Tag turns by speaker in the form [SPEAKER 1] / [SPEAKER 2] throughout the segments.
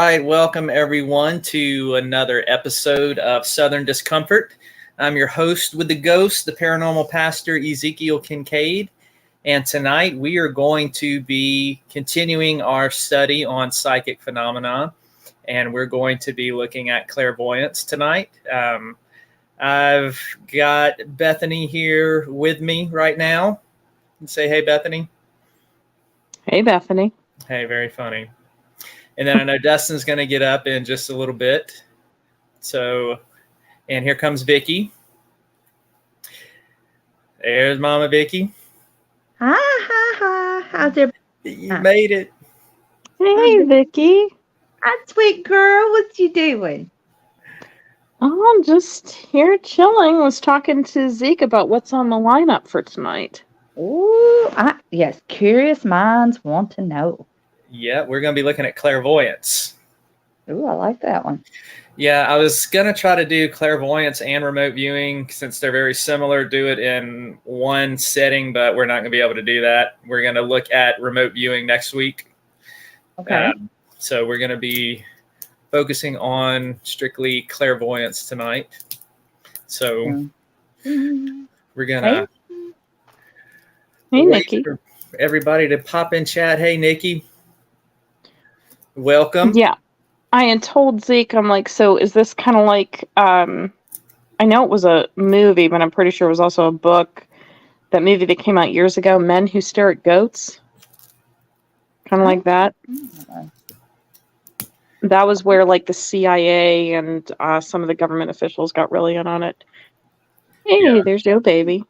[SPEAKER 1] right, welcome everyone to another episode of Southern Discomfort. I'm your host with the ghost, the paranormal pastor Ezekiel Kincade, and tonight we are going to be continuing our study on psychic phenomena, and we're going to be looking at clairvoyance tonight. I've got Bethany here with me right now. Say hey, Bethany.
[SPEAKER 2] Hey, Bethany.
[SPEAKER 1] Hey, very funny. And then I know Dustin's going to get up in just a little bit. So, and here comes Vickie. There's Mama Vickie.
[SPEAKER 3] Hi. How's everybody?
[SPEAKER 1] You made it.
[SPEAKER 2] Hey, Vickie.
[SPEAKER 3] Hi, sweet girl. What you doing?
[SPEAKER 2] Oh, I'm just here chilling. Was talking to Zeke about what's on the lineup for tonight.
[SPEAKER 3] Ooh, yes, curious minds want to know.
[SPEAKER 1] Yeah, we're going to be looking at clairvoyance.
[SPEAKER 3] Ooh, I like that one.
[SPEAKER 1] Yeah, I was going to try to do clairvoyance and remote viewing since they're very similar, do it in one setting, but we're not going to be able to do that. We're going to look at remote viewing next week.
[SPEAKER 3] Okay.
[SPEAKER 1] So we're going to be focusing on strictly clairvoyance tonight. So we're going to
[SPEAKER 2] Hey, Nikki.
[SPEAKER 1] for everybody to pop in chat. Hey, Nikki. Welcome.
[SPEAKER 2] Yeah. I had told Zeke, I'm like, so is this kind of like, I know it was a movie, but I'm pretty sure it was also a book. That movie that came out years ago, Men Who Stare at Goats. Kind of like that. That was where like the CIA and some of the government officials got really in on it. Hey, there's your baby.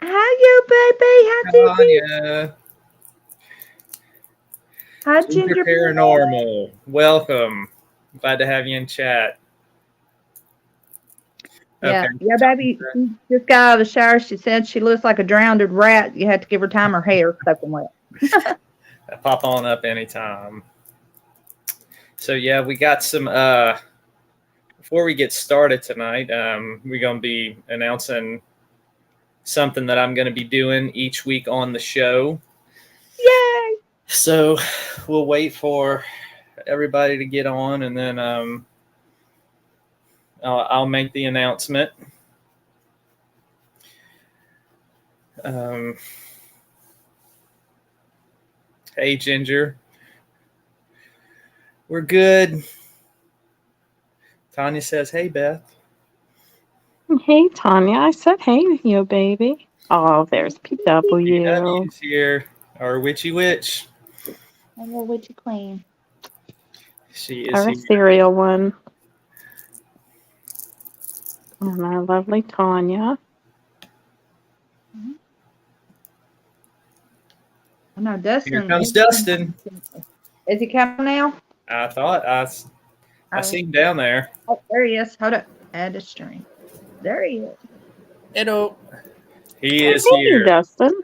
[SPEAKER 3] Hi, you baby. How's
[SPEAKER 1] Tanya.
[SPEAKER 3] Hi,
[SPEAKER 1] Ginger Paranormal. Welcome. Glad to have you in chat.
[SPEAKER 3] Yeah,
[SPEAKER 1] Okay.
[SPEAKER 3] yeah, baby. She just got out of the shower. She said she looks like a drowned rat. You have to give her time. Her hair soaking wet.
[SPEAKER 1] Pop on up anytime. So yeah, we got some. Before we get started tonight, we're going to be announcing something that I'm going to be doing each week on the show.
[SPEAKER 3] Yay!
[SPEAKER 1] So we'll wait for everybody to get on, and then I'll make the announcement. Hey, Ginger. We're good. Tanya says, hey, Beth.
[SPEAKER 2] Hey, Tanya. I said hey, you baby. Oh, there's PW.
[SPEAKER 1] PW's here. Our witchy witch.
[SPEAKER 3] A little witchy queen.
[SPEAKER 1] She is
[SPEAKER 2] Our
[SPEAKER 1] here.
[SPEAKER 2] cereal one. And our lovely Tanya.
[SPEAKER 3] Oh, no, Dustin.
[SPEAKER 1] Here comes Dustin.
[SPEAKER 3] Is he coming now?
[SPEAKER 1] I thought I seen him down there.
[SPEAKER 3] Oh, there he is. Hold up. Add a string. There he is.
[SPEAKER 4] Hello.
[SPEAKER 1] He is
[SPEAKER 2] Hey,
[SPEAKER 1] here.
[SPEAKER 2] Dustin.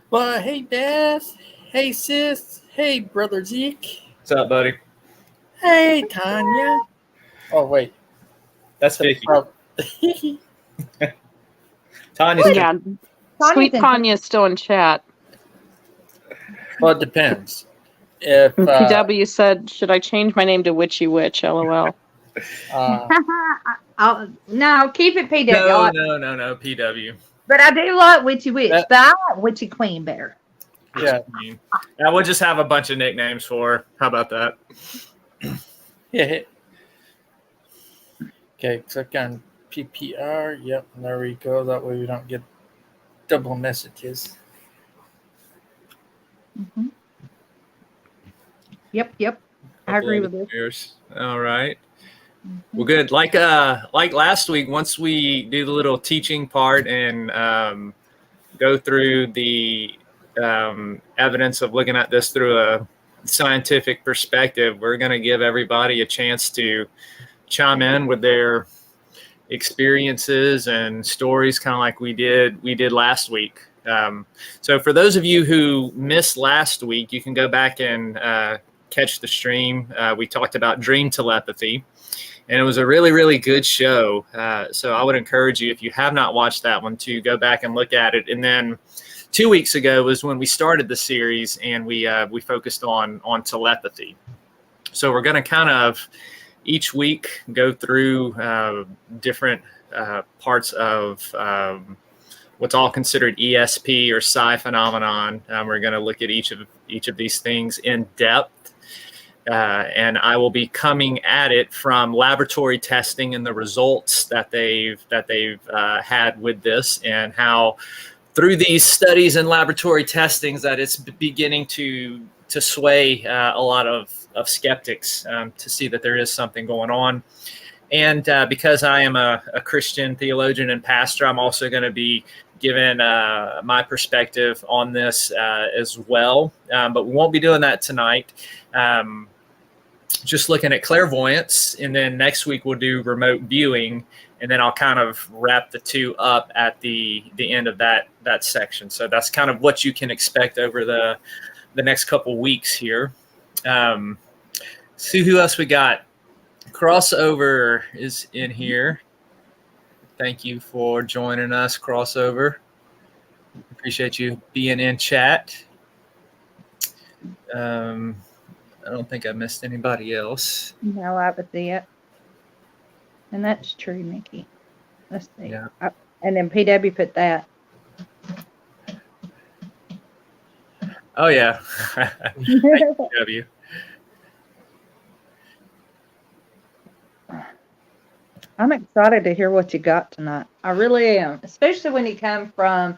[SPEAKER 4] Well, hey, Beth. Hey, sis. Hey, brother Zeke.
[SPEAKER 1] What's up, buddy?
[SPEAKER 4] Hey, Tanya. Oh, wait.
[SPEAKER 1] That's Vickie. Tanya's
[SPEAKER 2] Oh, yeah. Sweet Tanya's still in chat.
[SPEAKER 4] Well, it depends. If
[SPEAKER 2] PW said, should I change my name to Witchy Witch? LOL.
[SPEAKER 3] No, keep it PW.
[SPEAKER 1] No, PW.
[SPEAKER 3] But I do like Witchy Witch. But I like Witchy Queen better.
[SPEAKER 4] Yeah.
[SPEAKER 1] Now we'll just have a bunch of nicknames for her. How about that?
[SPEAKER 4] Yeah. Okay, click on PPR. Yep, there we go. That way we don't get double messages.
[SPEAKER 3] Mm-hmm. Yep. I agree with this.
[SPEAKER 1] All right. Well, good. Like last week, once we do the little teaching part and go through the evidence of looking at this through a scientific perspective, we're going to give everybody a chance to chime in with their experiences and stories, kind of like we did last week. So for those of you who missed last week, you can go back and catch the stream. We talked about dream telepathy, and it was a really, really good show. So I would encourage you, if you have not watched that one, to go back and look at it. And then 2 weeks ago was when we started the series, and we focused on telepathy. So we're going to kind of each week go through different parts of what's all considered ESP or psi phenomenon. We're going to look at each of these things in depth, and I will be coming at it from laboratory testing and the results that they've had with this, and how through these studies and laboratory testings that it's beginning to sway a lot of skeptics to see that there is something going on. And because I am a Christian theologian and pastor, I'm also going to be giving my perspective on this as well. But we won't be doing that tonight. Just looking at clairvoyance, and then next week we'll do remote viewing, and then I'll kind of wrap the two up at the end of that section. So that's kind of what you can expect over the next couple weeks here. See who else we got. Crossover is in here. Thank you for joining us, Crossover. Appreciate you being in chat. I don't think I missed anybody else.
[SPEAKER 3] No, I would see it. And that's true, Nikki. Let's see.
[SPEAKER 1] Yeah.
[SPEAKER 3] And then PW put that.
[SPEAKER 1] Oh, yeah. Thank you, PW.
[SPEAKER 3] I'm excited to hear what you got tonight. I really am, especially when you come from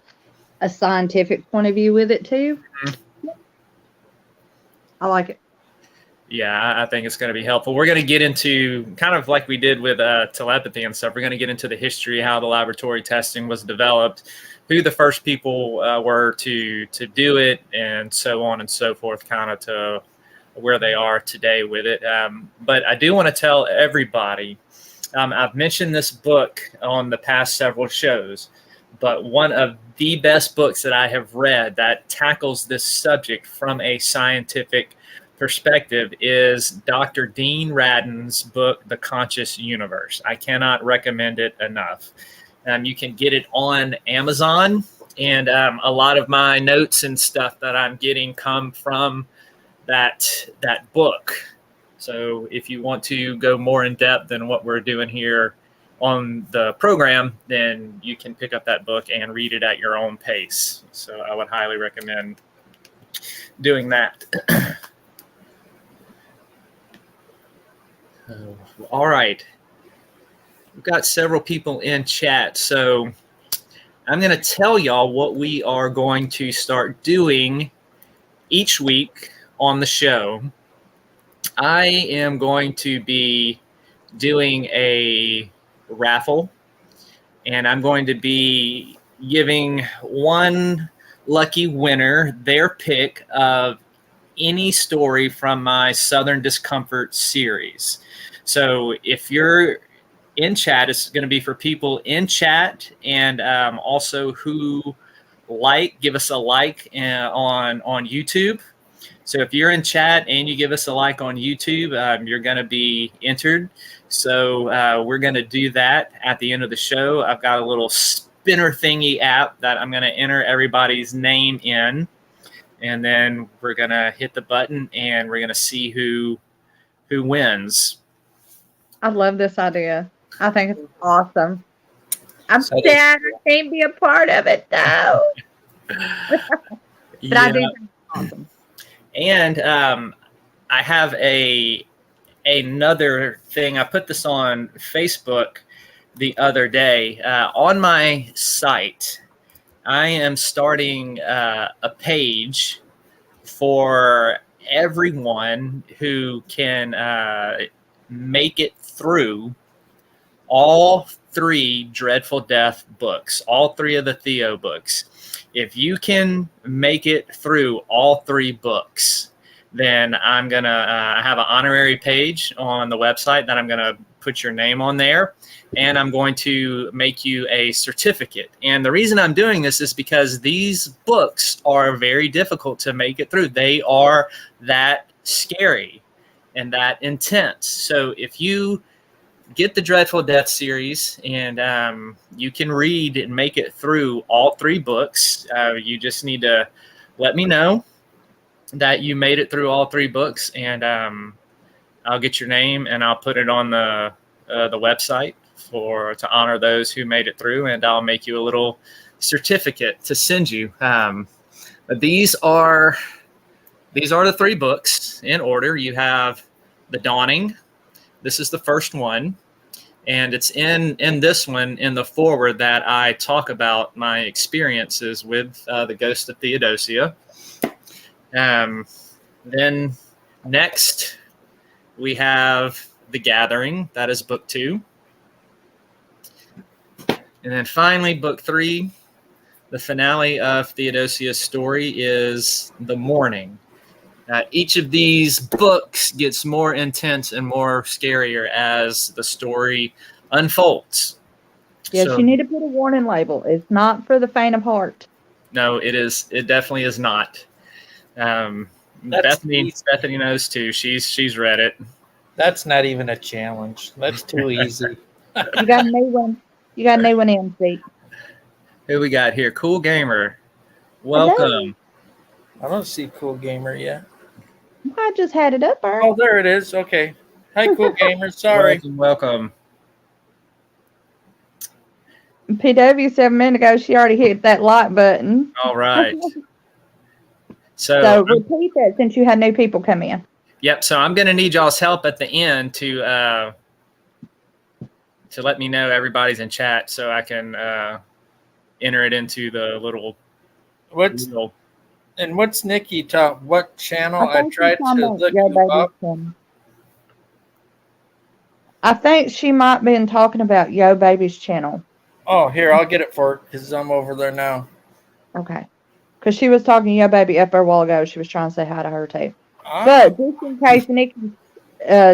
[SPEAKER 3] a scientific point of view with it too. Mm-hmm. I like it.
[SPEAKER 1] Yeah, I think it's going to be helpful. We're going to get into, kind of like we did with telepathy and stuff, we're going to get into the history, how the laboratory testing was developed, who the first people were to do it, and so on and so forth, kind of to where they are today with it. But I do want to tell everybody, I've mentioned this book on the past several shows, but one of the best books that I have read that tackles this subject from a scientific perspective is Dr. Dean Radin's book, The Conscious Universe. I cannot recommend it enough. You can get it on Amazon, and a lot of my notes and stuff that I'm getting come from that book. So if you want to go more in depth than what we're doing here on the program, then you can pick up that book and read it at your own pace. So I would highly recommend doing that. All right. We've got several people in chat. So I'm going to tell y'all what we are going to start doing each week on the show. I am going to be doing a raffle, and I'm going to be giving one lucky winner their pick of any story from my Southern Discomfort series. So if you're in chat, it's going to be for people in chat, and also who give us a like on YouTube. So if you're in chat and you give us a like on YouTube, you're going to be entered. So we're going to do that at the end of the show. I've got a little spinner thingy app that I'm going to enter everybody's name in, and then we're going to hit the button and we're going to see who wins.
[SPEAKER 3] I love this idea. I think it's awesome. I'm sad I can't be a part of it though. But yeah. I do think it's awesome.
[SPEAKER 1] And I have another thing. I put this on Facebook the other day. On my site, I am starting a page for everyone who can make it through all 3 Dreadful Death books, all 3 of the Theo books. If you can make it through all 3 books, then I'm going to have an honorary page on the website that I'm going to put your name on there, and I'm going to make you a certificate. And the reason I'm doing this is because these books are very difficult to make it through. They are that scary and that intense. So if you get the Dreadful Death series and you can read and make it through all 3 books, you just need to let me know that you made it through all 3 books, and I'll get your name and I'll put it on the website to honor those who made it through, and I'll make you a little certificate to send you. These are the 3 books in order. You have The Dawning. This is the first one, and it's in this one, in the foreword, that I talk about my experiences with the ghost of Theodosia. Then next we have The Gathering. That is book 2. And then finally, book 3, the finale of Theodosia's story, is The Mourning. Each of these books gets more intense and more scarier as the story unfolds.
[SPEAKER 3] Yes,
[SPEAKER 1] So,
[SPEAKER 3] you need to put a warning label. It's not for the faint of heart.
[SPEAKER 1] No, it is. It definitely is not. Bethany knows too. She's read it.
[SPEAKER 4] That's not even a challenge. That's too easy.
[SPEAKER 3] You got a new one. You got a new one in, Zeke.
[SPEAKER 1] Who we got here? Cool Gamer. Welcome.
[SPEAKER 4] I don't see Cool Gamer yet.
[SPEAKER 3] I just had it up, Art.
[SPEAKER 4] Oh, there it is. Okay. Hi, Cool Gamer. Sorry.
[SPEAKER 1] Welcome.
[SPEAKER 3] PW said a minute ago she already hit that like button.
[SPEAKER 1] All right.
[SPEAKER 3] So repeat that since you had new people come in.
[SPEAKER 1] Yep. So I'm going to need y'all's help at the end to let me know everybody's in chat so I can enter it into the little.
[SPEAKER 4] What's Nikki talk? What channel? I tried to look you up.
[SPEAKER 3] I think she might have been talking about Yo Baby's channel.
[SPEAKER 4] Oh, here, I'll get it for her because I'm over there now.
[SPEAKER 3] Okay. Because she was talking to Yo Baby up there a while ago. She was trying to say hi to her too.
[SPEAKER 4] Ah.
[SPEAKER 3] But just in case Nikki's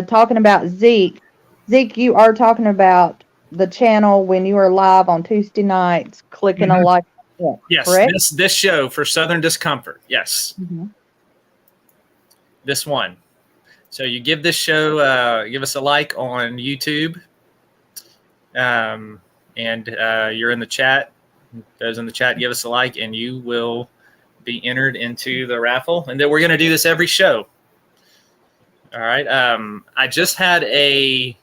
[SPEAKER 3] talking about Zeke, you are talking about the channel when you are live on Tuesday nights, clicking a like.
[SPEAKER 1] Yes,
[SPEAKER 3] correct?
[SPEAKER 1] this show for Southern Discomfort. Yes.
[SPEAKER 3] Mm-hmm.
[SPEAKER 1] This one. So you give this show, give us a like on YouTube. And you're in the chat. Those in the chat, give us a like, and you will be entered into the raffle. And then we're going to do this every show. All right. I just had a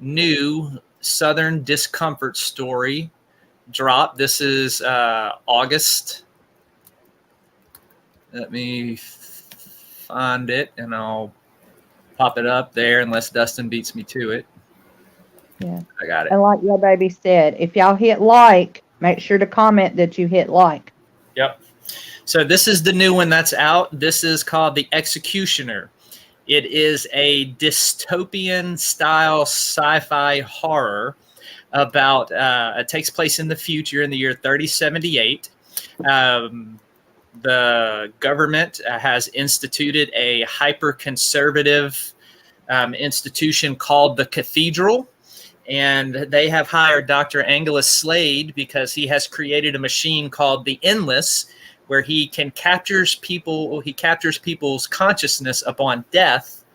[SPEAKER 1] new Southern Discomfort story drop. This is August. Let me find it, and I'll pop it up there unless Dustin beats me to it.
[SPEAKER 3] Yeah,
[SPEAKER 1] I got it.
[SPEAKER 3] And like Yo Baby said, if y'all hit like, make sure to comment that you hit like.
[SPEAKER 1] Yep. So this is the new one that's out. This is called The Executioner. It is a dystopian style sci-fi horror about it takes place in the future in the year 3078. The government has instituted a hyper-conservative institution called the Cathedral, and they have hired Dr. Angelus Slade because he has created a machine called the Endless, where he captures people's consciousness upon death,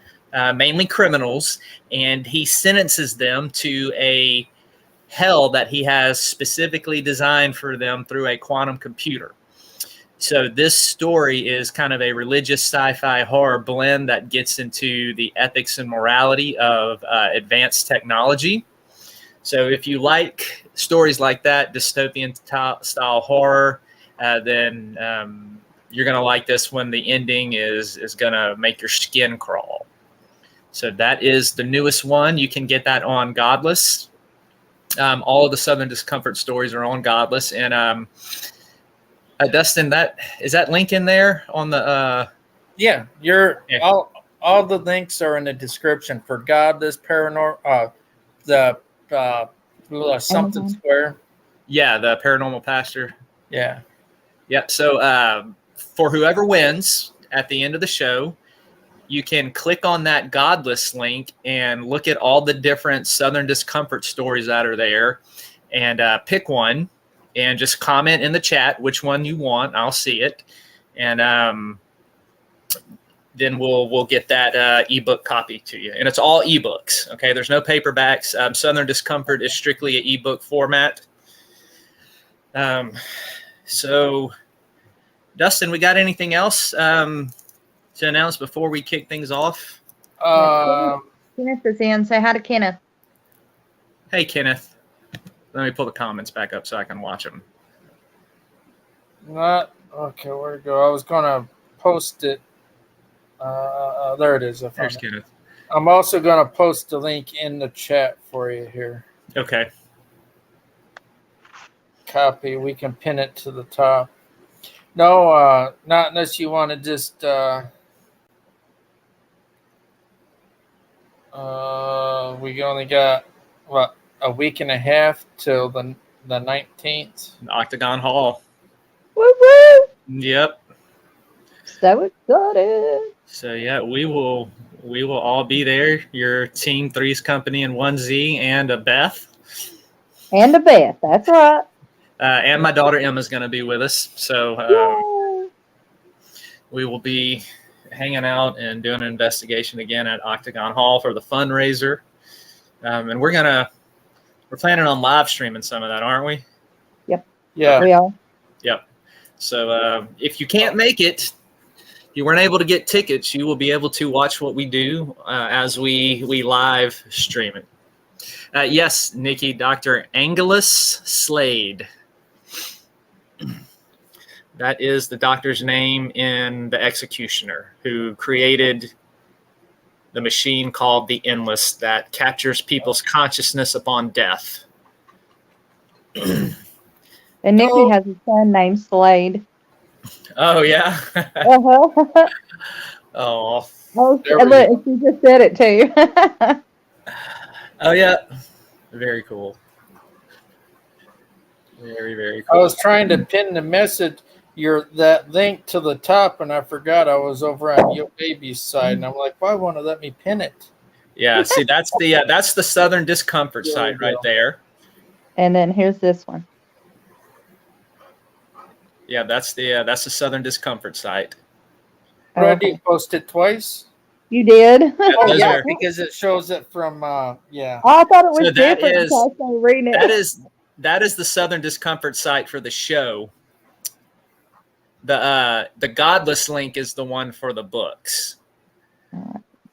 [SPEAKER 1] mainly criminals, and he sentences them to a hell that he has specifically designed for them through a quantum computer. So this story is kind of a religious sci-fi horror blend that gets into the ethics and morality of advanced technology. So if you like stories like that, dystopian style horror, then you're going to like this one. The ending is going to make your skin crawl. So that is the newest one. You can get that on Godless. All of the Southern Discomfort stories are on Godless. And Dustin, is that link in there on the?
[SPEAKER 4] Yeah, all the links are in the description for Godless, Paranormal, the something square.
[SPEAKER 1] Yeah, the Paranormal Pastor.
[SPEAKER 4] Yeah.
[SPEAKER 1] Yep. So for whoever wins at the end of the show, you can click on that Godless link and look at all the different Southern Discomfort stories that are there, and pick one, and just comment in the chat which one you want. I'll see it, and then we'll get that ebook copy to you. And it's all ebooks. Okay, there's no paperbacks. Southern Discomfort is strictly an ebook format. So, Dustin, we got anything else to announce before we kick things off?
[SPEAKER 3] Kenneth is in. Say hi to Kenneth.
[SPEAKER 1] Hey, Kenneth. Let me pull the comments back up so I can watch them.
[SPEAKER 4] Not okay. Where to go? I was gonna post it. There it is. I found
[SPEAKER 1] There's
[SPEAKER 4] it.
[SPEAKER 1] Kenneth.
[SPEAKER 4] I'm also gonna post the link in the chat for you here.
[SPEAKER 1] Okay.
[SPEAKER 4] Copy. We can pin it to the top. No, not unless you want to just. We only got what, a week and a half till the 19th.
[SPEAKER 1] Octagon Hall.
[SPEAKER 3] Woo woo!
[SPEAKER 1] Yep.
[SPEAKER 3] So excited.
[SPEAKER 1] So yeah, we will all be there. Your team, Three's Company, and 1Z, and a Beth.
[SPEAKER 3] And a Beth. That's right.
[SPEAKER 1] And my daughter Emma's going to be with us. So
[SPEAKER 3] Yay.
[SPEAKER 1] we will be hanging out and doing an investigation again at Octagon Hall for the fundraiser. And we're planning on live streaming some of that, aren't we?
[SPEAKER 3] Yep.
[SPEAKER 4] Yeah.
[SPEAKER 3] We are.
[SPEAKER 1] Yep. So if you can't make it, you weren't able to get tickets, you will be able to watch what we do as we live stream it. Yes, Nikki, Dr. Angelus Slade. That is the doctor's name in The Executioner, who created the machine called the Endless that captures people's consciousness upon death.
[SPEAKER 3] And Nikki has a son named Slade.
[SPEAKER 1] Oh, yeah?
[SPEAKER 3] Uh-huh.
[SPEAKER 1] Oh.
[SPEAKER 3] Oh, look, she just said it too.
[SPEAKER 1] Oh, yeah. Very cool. Very, very cool.
[SPEAKER 4] I was trying to pin the message, that link to the top, and I forgot I was over on YOBABY's side, and I'm like, why won't it let me pin it?
[SPEAKER 1] Yeah, see, that's the Southern Discomfort site right there.
[SPEAKER 3] And then here's this one.
[SPEAKER 1] Yeah, that's the Southern Discomfort site.
[SPEAKER 4] Already posted twice.
[SPEAKER 3] You did?
[SPEAKER 4] Oh,
[SPEAKER 1] those
[SPEAKER 4] yeah,
[SPEAKER 1] are-
[SPEAKER 4] because it shows it from yeah.
[SPEAKER 3] Oh, I thought it was
[SPEAKER 1] So that
[SPEAKER 3] different.
[SPEAKER 1] is-
[SPEAKER 3] So I started reading it.
[SPEAKER 1] That is the Southern Discomfort site for the show. The Godless link is the one for the books.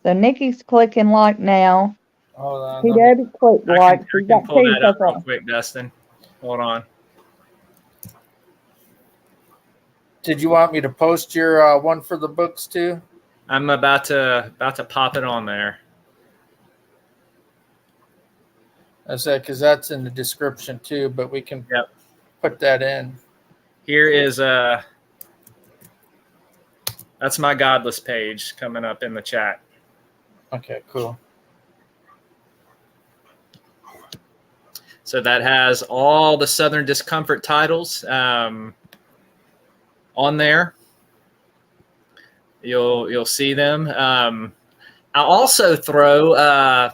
[SPEAKER 3] So Nikki's clicking like now.
[SPEAKER 4] Hold on.
[SPEAKER 3] PW clicked
[SPEAKER 1] I
[SPEAKER 3] like.
[SPEAKER 1] can pull that up real quick, Dustin. Hold on.
[SPEAKER 4] Did you want me to post your one for the books too?
[SPEAKER 1] I'm about to pop it on there.
[SPEAKER 4] I said because that's in the description too, but we can put that in.
[SPEAKER 1] Here is that's my Godless page coming up in the chat.
[SPEAKER 4] Okay, cool.
[SPEAKER 1] So that has all the Southern Discomfort titles on there. You'll see them. I'll also throw.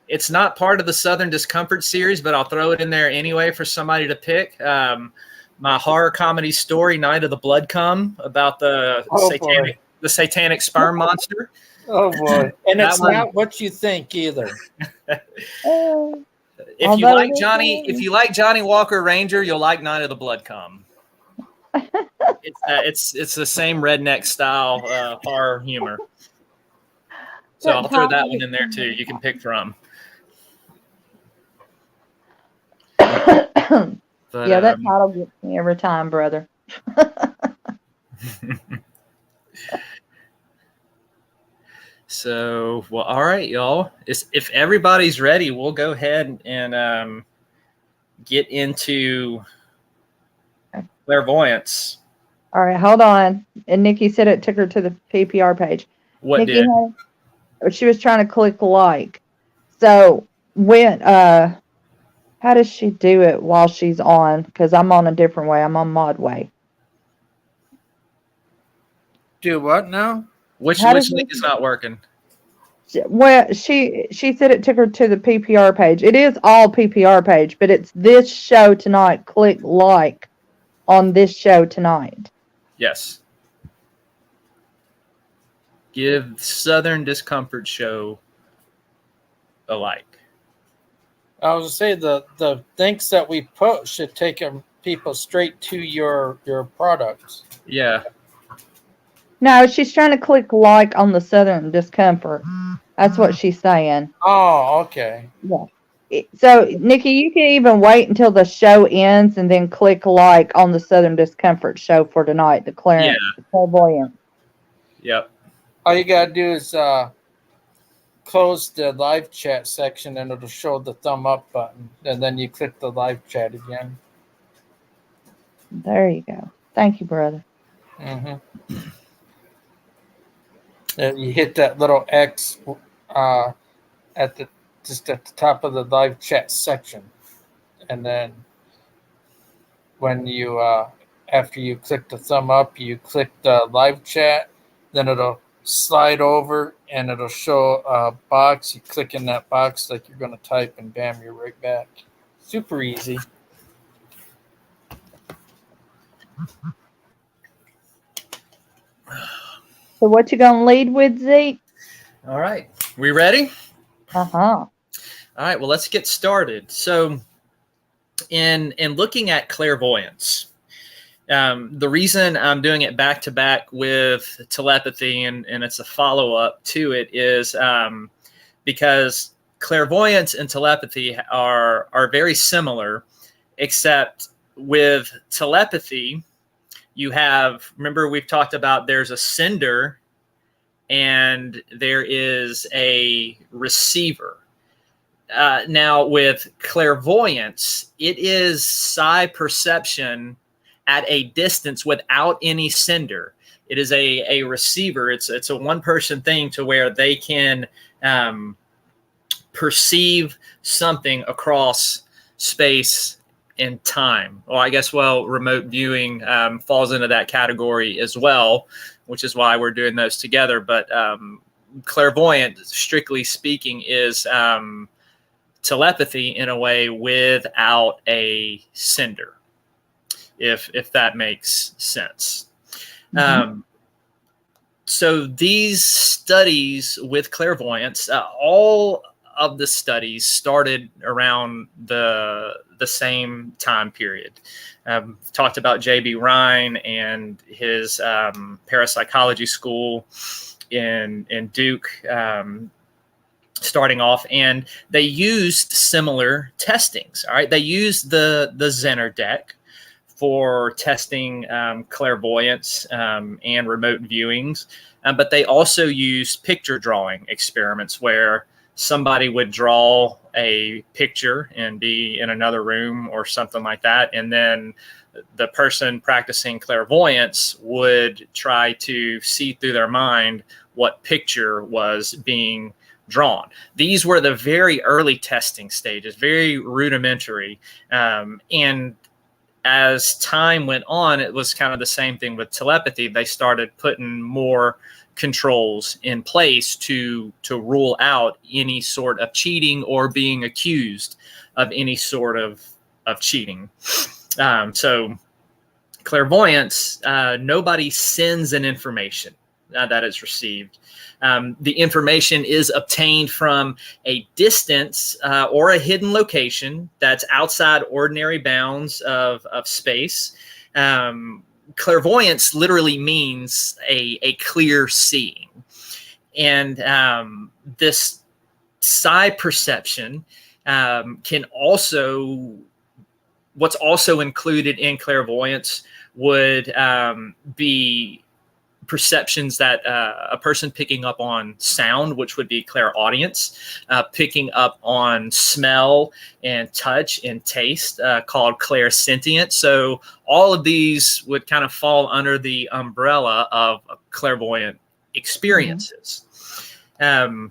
[SPEAKER 1] It's not part of the Southern Discomfort series, but I'll throw it in there anyway for somebody to pick. My horror comedy story, Night of the Blood Come, about the satanic sperm monster.
[SPEAKER 4] Oh boy! And
[SPEAKER 1] That
[SPEAKER 4] it's
[SPEAKER 1] one-
[SPEAKER 4] not what you think either.
[SPEAKER 1] If you like Johnny Walker Ranger, you'll like Night of the Blood Come. It's the same redneck style horror humor. So I'll throw that one in there too. You can pick from. But,
[SPEAKER 3] yeah, that title gets me every time, brother.
[SPEAKER 1] So, well, all right, y'all. If everybody's ready, we'll go ahead and get into clairvoyance.
[SPEAKER 3] All right, hold on. And Nikki said it took her to the PPR page.
[SPEAKER 1] What
[SPEAKER 3] Nikki
[SPEAKER 1] did?
[SPEAKER 3] She was trying to click like. So when how does she do it while she's on? Because I'm on a different way. I'm on mod way.
[SPEAKER 4] Do what now?
[SPEAKER 1] Which
[SPEAKER 3] How does
[SPEAKER 1] link is not working?
[SPEAKER 3] Well, she said it took her to the PPR page. It is all PPR page, but it's this show tonight. Click like on this show tonight.
[SPEAKER 1] Yes. Give Southern Discomfort Show a like.
[SPEAKER 4] I was gonna say the links that we put should take people straight to your products.
[SPEAKER 1] Yeah.
[SPEAKER 3] No, she's trying to click like on the Southern Discomfort. That's what she's saying.
[SPEAKER 4] Oh, okay.
[SPEAKER 3] Yeah. So, Nikki, you can even wait until the show ends and then click like on the Southern Discomfort show for tonight, the Clairvoyance.
[SPEAKER 1] Yep.
[SPEAKER 4] All you gotta do is close the live chat section, and it'll show the thumb up button, and then you click the live chat again.
[SPEAKER 3] There you go. Thank you, brother.
[SPEAKER 4] And you hit that little X at the top of the live chat section, and then when you after you click the thumb up, you click the live chat, then it'll slide over and it'll show a box. You click in that box like you're going to type, and bam, you're right back. Super easy.
[SPEAKER 3] So what you gonna lead with, Zeke?
[SPEAKER 1] All right. We ready?
[SPEAKER 3] Uh-huh.
[SPEAKER 1] All right. Well, let's get started. So in looking at clairvoyance, the reason I'm doing it back to back with telepathy and it's a follow-up to it is because clairvoyance and telepathy are very similar, except with telepathy, you have, remember we've talked about there's a sender and there is a receiver. Now with clairvoyance, it is psi perception at a distance without any sender. It is a receiver. It's a one-person thing to where they can perceive something across space and time. Well, I guess, remote viewing falls into that category as well, which is why we're doing those together. But clairvoyant, strictly speaking, is telepathy in a way without a sender, if that makes sense. Mm-hmm. So these studies with clairvoyance, all of the studies started around the same time period. Talked about J.B. Rhine and his parapsychology school in Duke, starting off, and they used similar testings. All right, they used the Zener deck for testing clairvoyance and remote viewings, but they also used picture drawing experiments where somebody would draw a picture and be in another room or something like that, and then the person practicing clairvoyance would try to see through their mind what picture was being drawn. These were the very early testing stages, very rudimentary, and as time went on, it was kind of the same thing with telepathy. They started putting more controls in place to rule out any sort of cheating or being accused of any sort of cheating. So clairvoyance, nobody sends an information that is received. The information is obtained from a distance or a hidden location that's outside ordinary bounds of space. Clairvoyance literally means a clear seeing. And this psi perception can also, what's also included in clairvoyance would be perceptions that a person picking up on sound, which would be clairaudience, picking up on smell and touch and taste, called clairsentience. So all of these would kind of fall under the umbrella of clairvoyant experiences. Mm-hmm.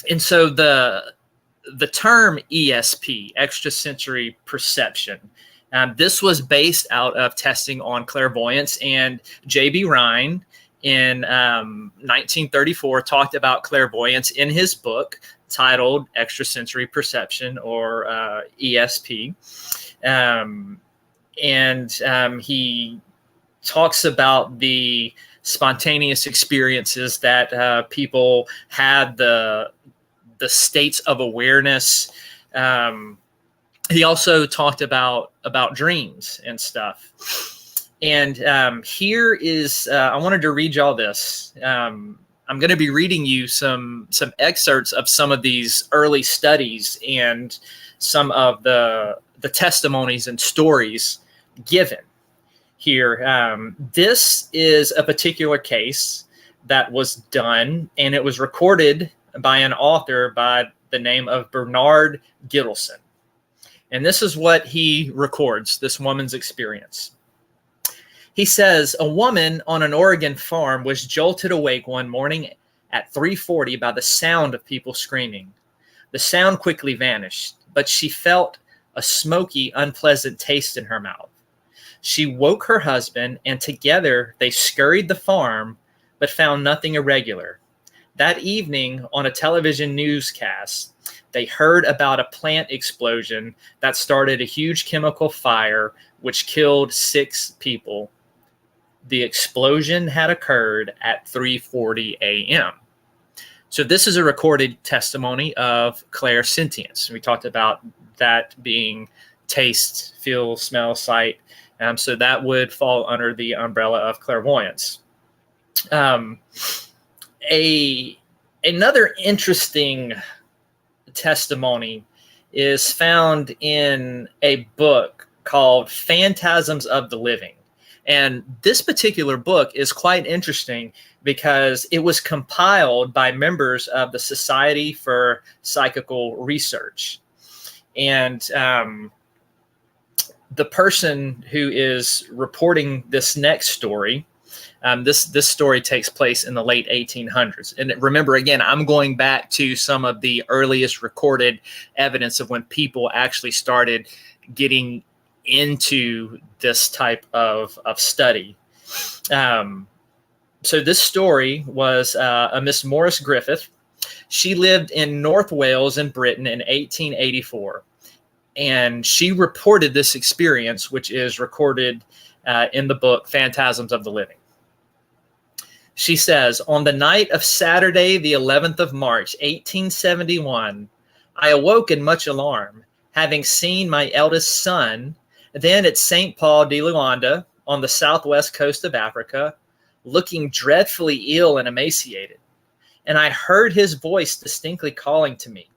[SPEAKER 1] And so the term ESP, extrasensory perception, this was based out of testing on clairvoyance, and J.B. Rhine in 1934 talked about clairvoyance in his book titled Extrasensory Perception, or ESP. And he talks about the spontaneous experiences that people had, the states of awareness. He also talked about dreams and stuff. And here is, I wanted to read y'all this. I'm going to be reading you some excerpts of some of these early studies and some of the testimonies and stories given here. This is a particular case that was done, and it was recorded by an author by the name of Bernard Gittleson. And this is what he records, this woman's experience. He says, a woman on an Oregon farm was jolted awake one morning at 3:40 by the sound of people screaming. The sound quickly vanished, but she felt a smoky, unpleasant taste in her mouth. She woke her husband, and together they scurried the farm, but found nothing irregular. That evening, on a television newscast, they heard about a plant explosion that started a huge chemical fire, which killed 6 people. The explosion had occurred at 3:40 a.m. So this is a recorded testimony of clairsentience. We talked about that being taste, feel, smell, sight. So that would fall under the umbrella of clairvoyance. Another interesting testimony is found in a book called Phantasms of the Living. And this particular book is quite interesting because it was compiled by members of the Society for Psychical Research. And the person who is reporting this next story, this story takes place in the late 1800s. And remember, again, I'm going back to some of the earliest recorded evidence of when people actually started getting into this type of study. So this story was a Miss Morris Griffith. She lived in North Wales in Britain in 1884. And she reported this experience, which is recorded in the book Phantasms of the Living. She says, on the night of Saturday, the 11th of March, 1871, I awoke in much alarm, having seen my eldest son, then at St. Paul de Luanda on the southwest coast of Africa, looking dreadfully ill and emaciated. And I heard his voice distinctly calling to me.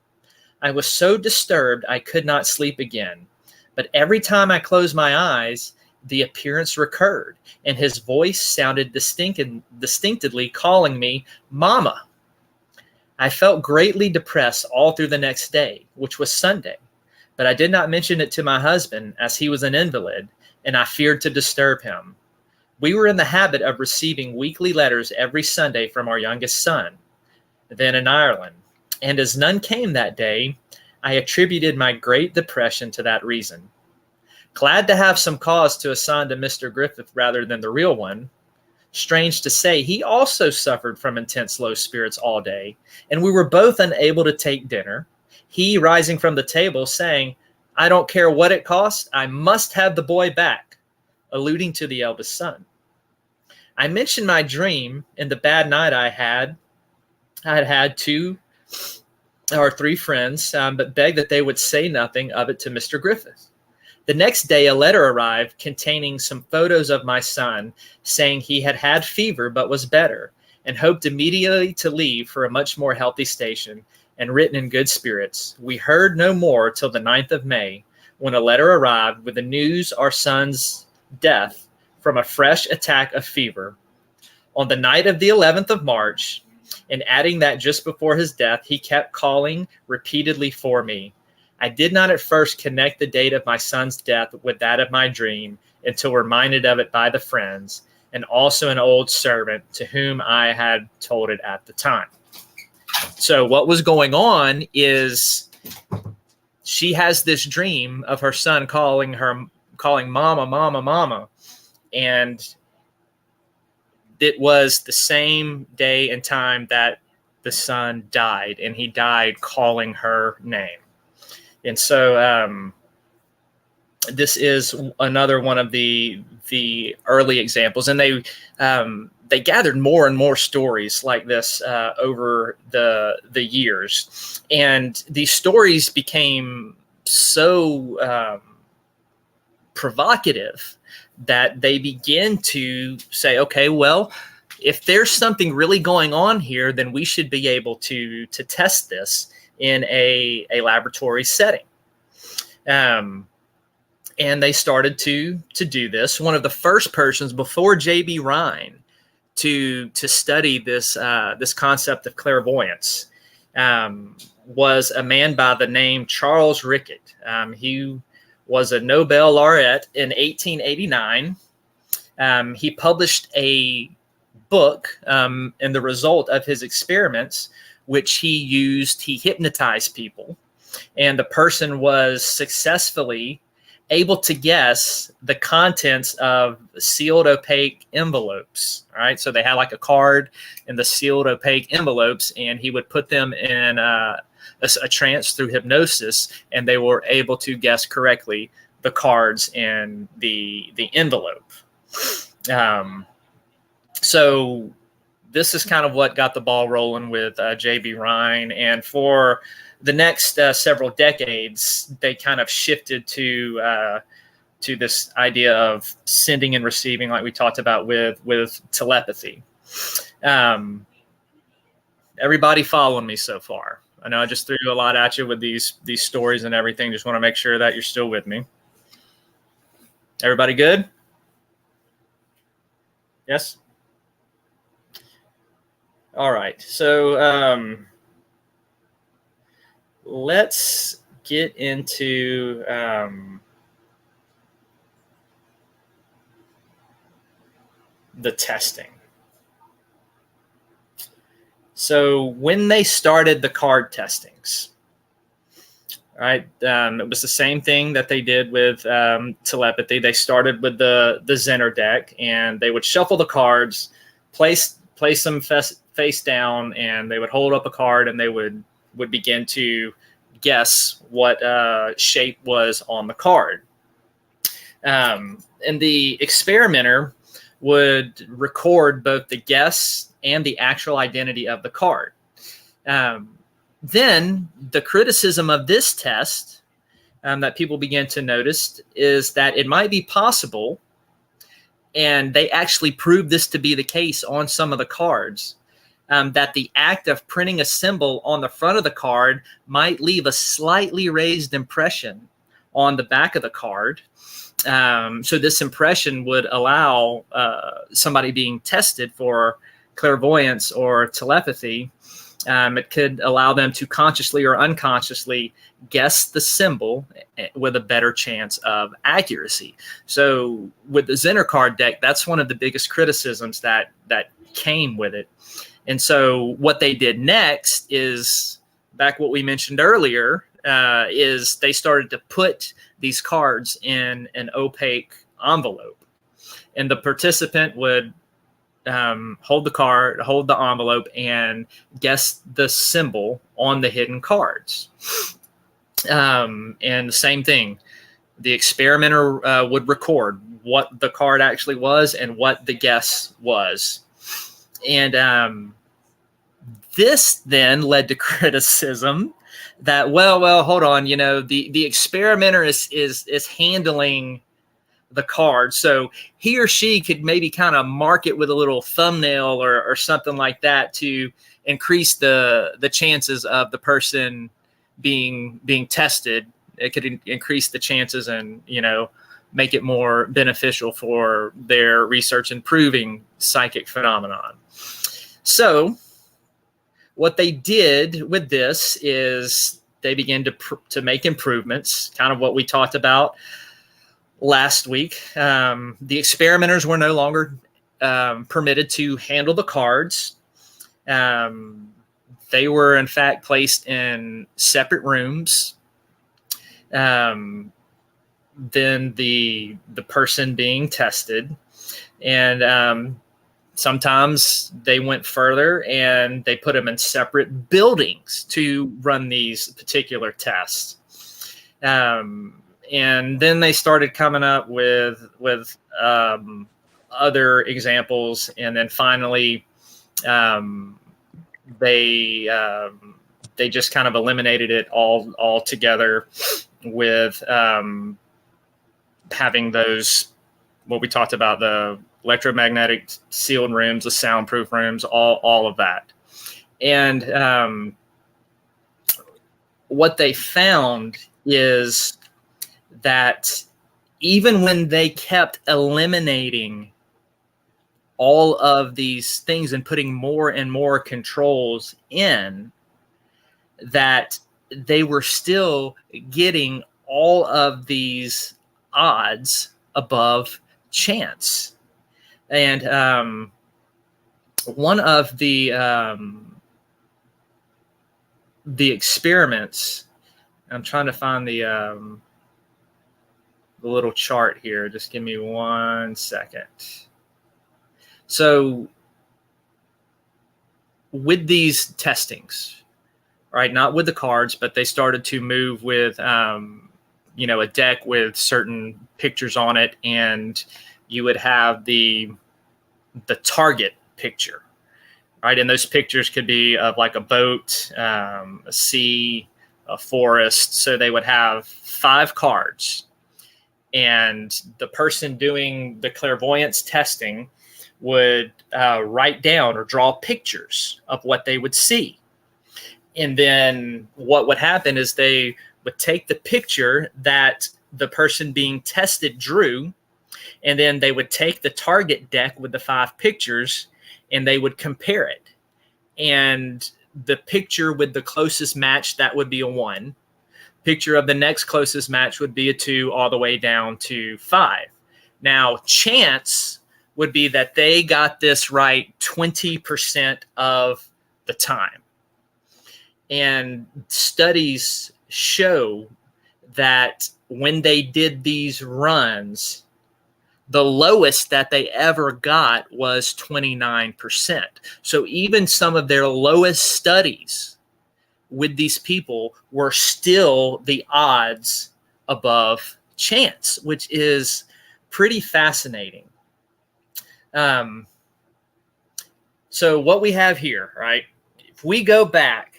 [SPEAKER 1] I was so disturbed I could not sleep again. But every time I closed my eyes, the appearance recurred, and his voice sounded distinctly calling me, Mama. I felt greatly depressed all through the next day, which was Sunday. But I did not mention it to my husband, as he was an invalid, and I feared to disturb him. We were in the habit of receiving weekly letters every Sunday from our youngest son, then in Ireland. And as none came that day, I attributed my great depression to that reason. Glad to have some cause to assign to Mr. Griffith rather than the real one. Strange to say, he also suffered from intense low spirits all day, and we were both unable to take dinner. He rising from the table saying, I don't care what it costs, I must have the boy back, alluding to the eldest son. I mentioned my dream and the bad night I had had 2 or 3 friends, but begged that they would say nothing of it to Mr. Griffith. The next day, a letter arrived containing some photos of my son, saying he had had fever but was better, and hoped immediately to leave for a much more healthy station, and written in good spirits. We heard no more till the 9th of May, when a letter arrived with the news our son's death from a fresh attack of fever. On the night of the 11th of March, and adding that just before his death, he kept calling repeatedly for me. I did not at first connect the date of my son's death with that of my dream until reminded of it by the friends, and also an old servant to whom I had told it at the time. So what was going on is she has this dream of her son calling mama, mama, mama. And it was the same day and time that the son died, and he died calling her name. And so this is another one of the early examples, and they gathered more and more stories like this over the years, and these stories became so provocative that they begin to say, okay, well, if there's something really going on here, then we should be able to test this in a laboratory setting. And they started to do this. One of the first persons before J.B. Rhine to study this concept of clairvoyance was a man by the name Charles Rickett. He was a Nobel laureate in 1889. He published a book, and the result of his experiments, which he hypnotized people, and the person was successfully able to guess the contents of sealed opaque envelopes. All right, so they had like a card in the sealed opaque envelopes, and he would put them in a trance through hypnosis, and they were able to guess correctly the cards in the envelope. So this is kind of what got the ball rolling with J.B. Rhine, and for the next several decades, they kind of shifted to this idea of sending and receiving, like we talked about with telepathy. Everybody following me so far? I know I just threw a lot at you with these stories and everything. Just want to make sure that you're still with me. Everybody good? Yes? All right. So let's get into the testing. So when they started the card testings, all right, it was the same thing that they did with telepathy. They started with the Zener deck, and they would shuffle the cards, place them face down, and they would hold up a card, and they would begin to guess what shape was on the card. And the experimenter would record both the guess and the actual identity of the card. Then the criticism of this test that people began to notice is that it might be possible, and they actually proved this to be the case on some of the cards, that the act of printing a symbol on the front of the card might leave a slightly raised impression on the back of the card. So this impression would allow somebody being tested for clairvoyance or telepathy. It could allow them to consciously or unconsciously guess the symbol with a better chance of accuracy. So with the Zener card deck, that's one of the biggest criticisms that came with it. And so what they did next is, back what we mentioned earlier, is they started to put these cards in an opaque envelope. And the participant would hold the card, hold the envelope, and guess the symbol on the hidden cards. And the same thing, the experimenter would record what the card actually was and what the guess was. And this then led to criticism that, well, hold on, the experimenter is handling the card, so he or she could maybe kind of mark it with a little thumbnail or something like that to increase the chances of the person being tested. It could increase the chances and make it more beneficial for their research in proving psychic phenomenon. So what they did with this is they began to make improvements, kind of what we talked about last week. The experimenters were no longer permitted to handle the cards. They were, in fact, placed in separate rooms. Then the person being tested. And sometimes they went further and they put them in separate buildings to run these particular tests. And then they started coming up with other examples, and then finally they just kind of eliminated it all together with having those, what we talked about, the electromagnetic sealed rooms, the soundproof rooms, all of that. And what they found is that even when they kept eliminating all of these things and putting more and more controls in, that they were still getting all of these odds above chance. And one of the experiments, I'm trying to find the little chart here. Just give me 1 second. So with these testings, right, not with the cards, but they started to move with, a deck with certain pictures on it, and you would have the target picture, right? And those pictures could be of like a boat, a sea, a forest. So they would have 5 cards, and the person doing the clairvoyance testing would write down or draw pictures of what they would see. And then what would happen is they would take the picture that the person being tested drew, and then they would take the target deck with the 5 pictures and they would compare it. And the picture with the closest match, that would be a 1. Picture of the next closest match would be a 2, all the way down to 5. Now, chance would be that they got this right 20% of the time. And studies show that when they did these runs, the lowest that they ever got was 29%. So even some of their lowest studies with these people were still the odds above chance, which is pretty fascinating. So what we have here, right? If we go back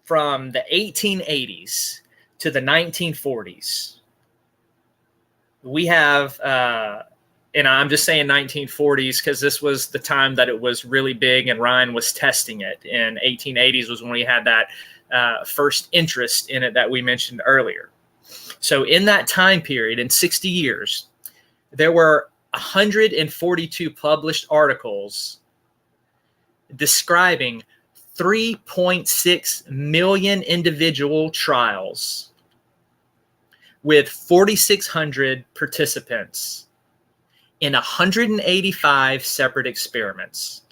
[SPEAKER 1] from the 1880s to the 1940s, we have, and I'm just saying 1940s because this was the time that it was really big and Ryan was testing it. And 1880s was when we had that first interest in it that we mentioned earlier. So in that time period, in 60 years, there were 142 published articles describing 3.6 million individual trials with 4,600 participants in 185 separate experiments.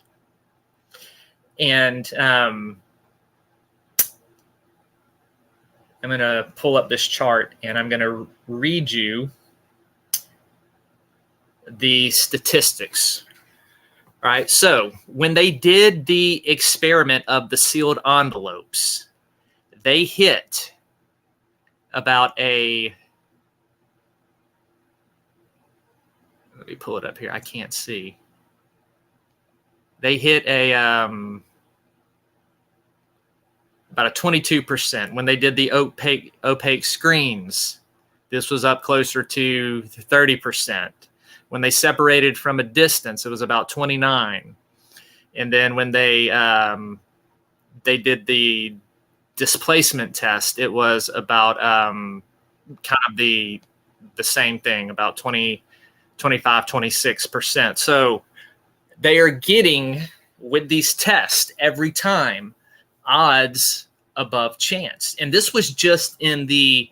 [SPEAKER 1] And I'm going to pull up this chart and I'm going to read you the statistics. All right. So when they did the experiment of the sealed envelopes, they hit about a, let me pull it up here. I can't see. They hit a, about a 22%. When they did the opaque screens, this was up closer to 30%. When they separated from a distance, it was about 29. And then when they did the displacement test, it was about kind of the same thing, about 25, 26%. So they are getting, with these tests every time, odds above chance. And this was just in the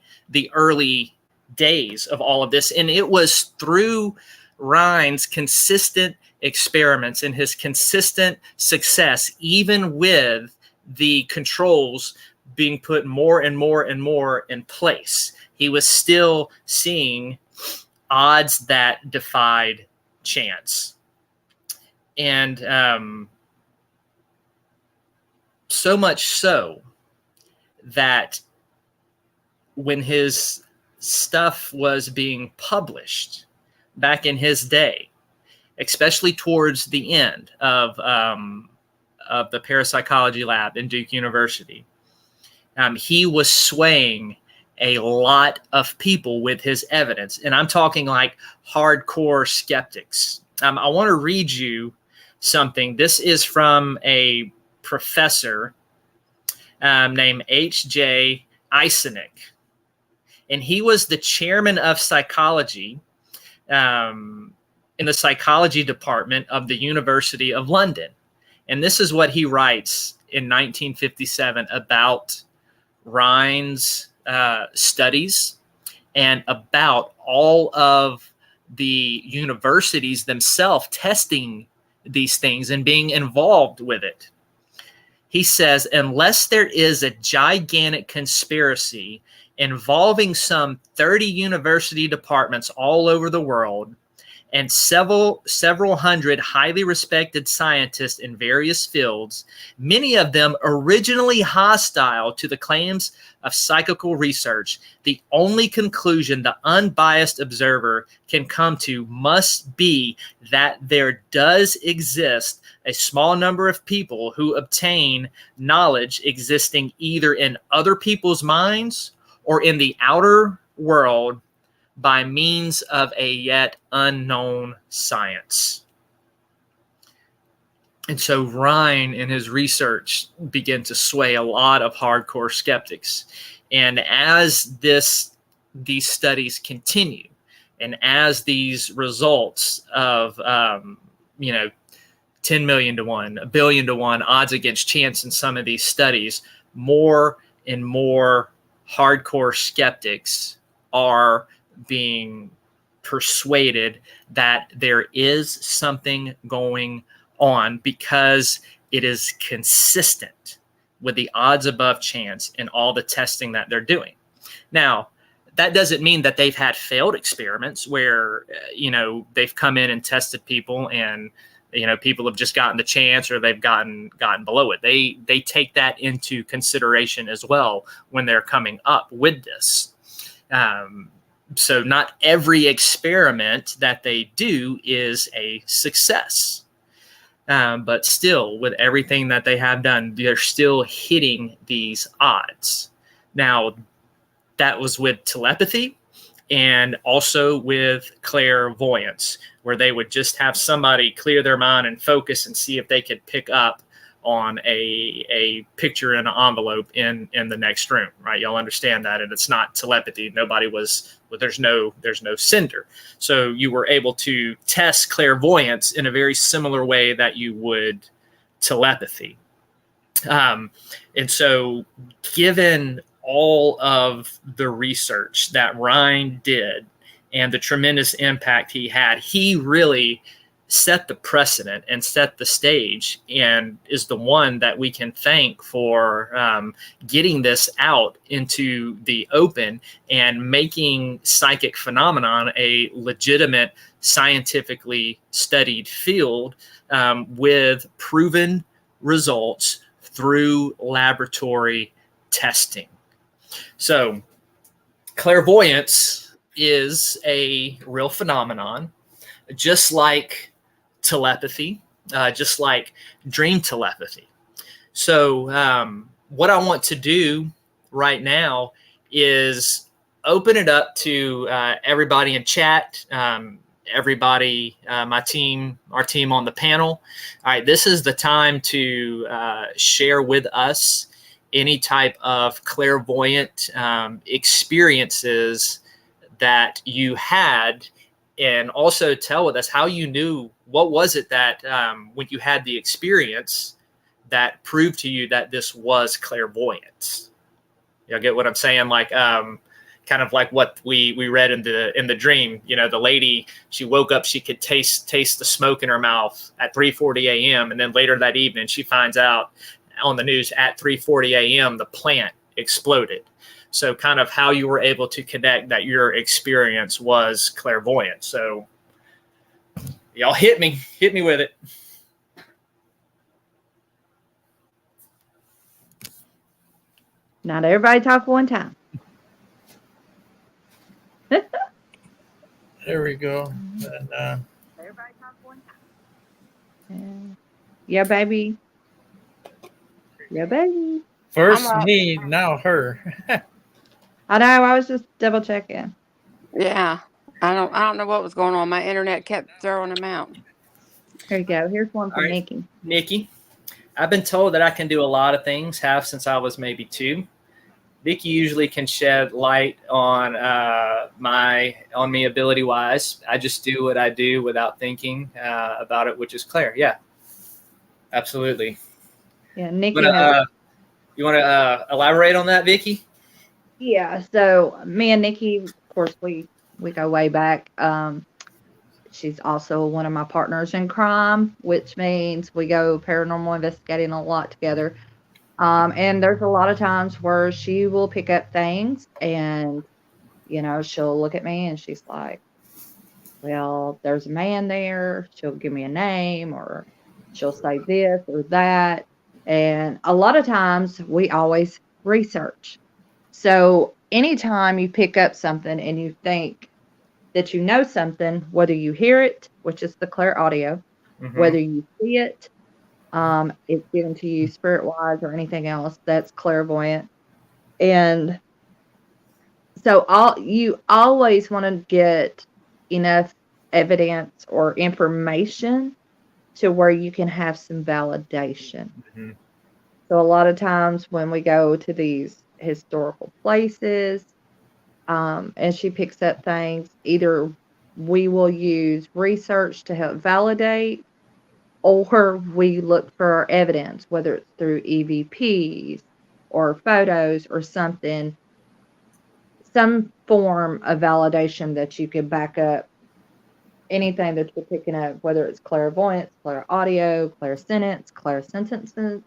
[SPEAKER 1] early days of all of this. And it was through Ryan's consistent experiments and his consistent success, even with the controls being put more and more and more in place, he was still seeing odds that defied chance. And so much so that when his stuff was being published back in his day, especially towards the end of the parapsychology lab in Duke University, he was swaying a lot of people with his evidence. And I'm talking like hardcore skeptics. I want to read you something. This is from a professor named H.J. Eisenach. And he was the chairman of psychology in the psychology department of the University of London. And this is what he writes in 1957 about Rhine's studies and about all of the universities themselves testing these things and being involved with it. He says, unless there is a gigantic conspiracy involving some 30 university departments all over the world and several hundred highly respected scientists in various fields, many of them originally hostile to the claims of psychical research, the only conclusion the unbiased observer can come to must be that there does exist a small number of people who obtain knowledge existing either in other people's minds or in the outer world by means of a yet unknown science. And so Rhine in his research began to sway a lot of hardcore skeptics. And as these studies continue, and as these results of 10 million to 1, a billion to 1 odds against chance in some of these studies, more and more hardcore skeptics are being persuaded that there is something going on because it is consistent with the odds above chance in all the testing that they're doing. Now, that doesn't mean that they've had failed experiments where, they've come in and tested people and, people have just gotten the chance or they've gotten below it. They take that into consideration as well when they're coming up with this. So not every experiment that they do is a success. But still, with everything that they have done, they're still hitting these odds. Now, that was with telepathy and also with clairvoyance, where they would just have somebody clear their mind and focus and see if they could pick up on a picture in an envelope in the next room, right? Y'all understand that. And it's not telepathy. Nobody was, well, there's no sender. So you were able to test clairvoyance in a very similar way that you would telepathy. And so given all of the research that Rhine did and the tremendous impact he had, he really set the precedent and set the stage and is the one that we can thank for getting this out into the open and making psychic phenomenon a legitimate, scientifically studied field with proven results through laboratory testing. So clairvoyance is a real phenomenon, just like telepathy, just like dream telepathy. So what I want to do right now is open it up to everybody in chat, everybody, our team on the panel. All right, this is the time to share with us any type of clairvoyant experiences that you had, and also tell with us how you knew, what was it that when you had the experience that proved to you that this was clairvoyance. Y'all get what I'm saying? Like kind of like what we read in the dream. The lady, she woke up, she could taste the smoke in her mouth at 3:40 a.m. and then later that evening she finds out on the news at 3:40 a.m. the plant exploded. So kind of how you were able to connect that your experience was clairvoyant. So y'all hit me with it.
[SPEAKER 3] Not everybody talk one time.
[SPEAKER 4] There we go. And,
[SPEAKER 3] Everybody talk one time. Yeah, baby. Yeah, baby.
[SPEAKER 4] first me, now her.
[SPEAKER 3] I know. I was just double checking.
[SPEAKER 5] Yeah. I don't know what was going on. My internet kept throwing them out.
[SPEAKER 3] Here you go. Here's one
[SPEAKER 1] All
[SPEAKER 3] for
[SPEAKER 1] right.
[SPEAKER 3] Nikki.
[SPEAKER 1] Nikki, I've been told that I can do a lot of things, have since I was maybe 2. Vicky usually can shed light on me ability wise. I just do what I do without thinking about it, which is Claire. Yeah, absolutely.
[SPEAKER 3] Yeah, Nikki
[SPEAKER 1] You
[SPEAKER 3] knows.
[SPEAKER 1] want to elaborate on that, Vicky?
[SPEAKER 3] Yeah. So me and Nikki, of course, we go way back. She's also one of my partners in crime, which means we go paranormal investigating a lot together. And there's a lot of times where she will pick up things and, she'll look at me and she's like, well, there's a man there. She'll give me a name or she'll say this or that. And a lot of times we always research. So anytime you pick up something and you think that you know something, whether you hear it, which is the clear audio, whether you see it, it's given to you spirit wise or anything else, that's clairvoyant. And so you always want to get enough evidence or information to where you can have some validation. So a lot of times when we go to these historical places, and she picks up things, either we will use research to help validate, or we look for evidence, whether it's through EVPs or photos or something, some form of validation that you can back up anything that you're picking up, whether it's clairvoyance, clair audio, clairsentences.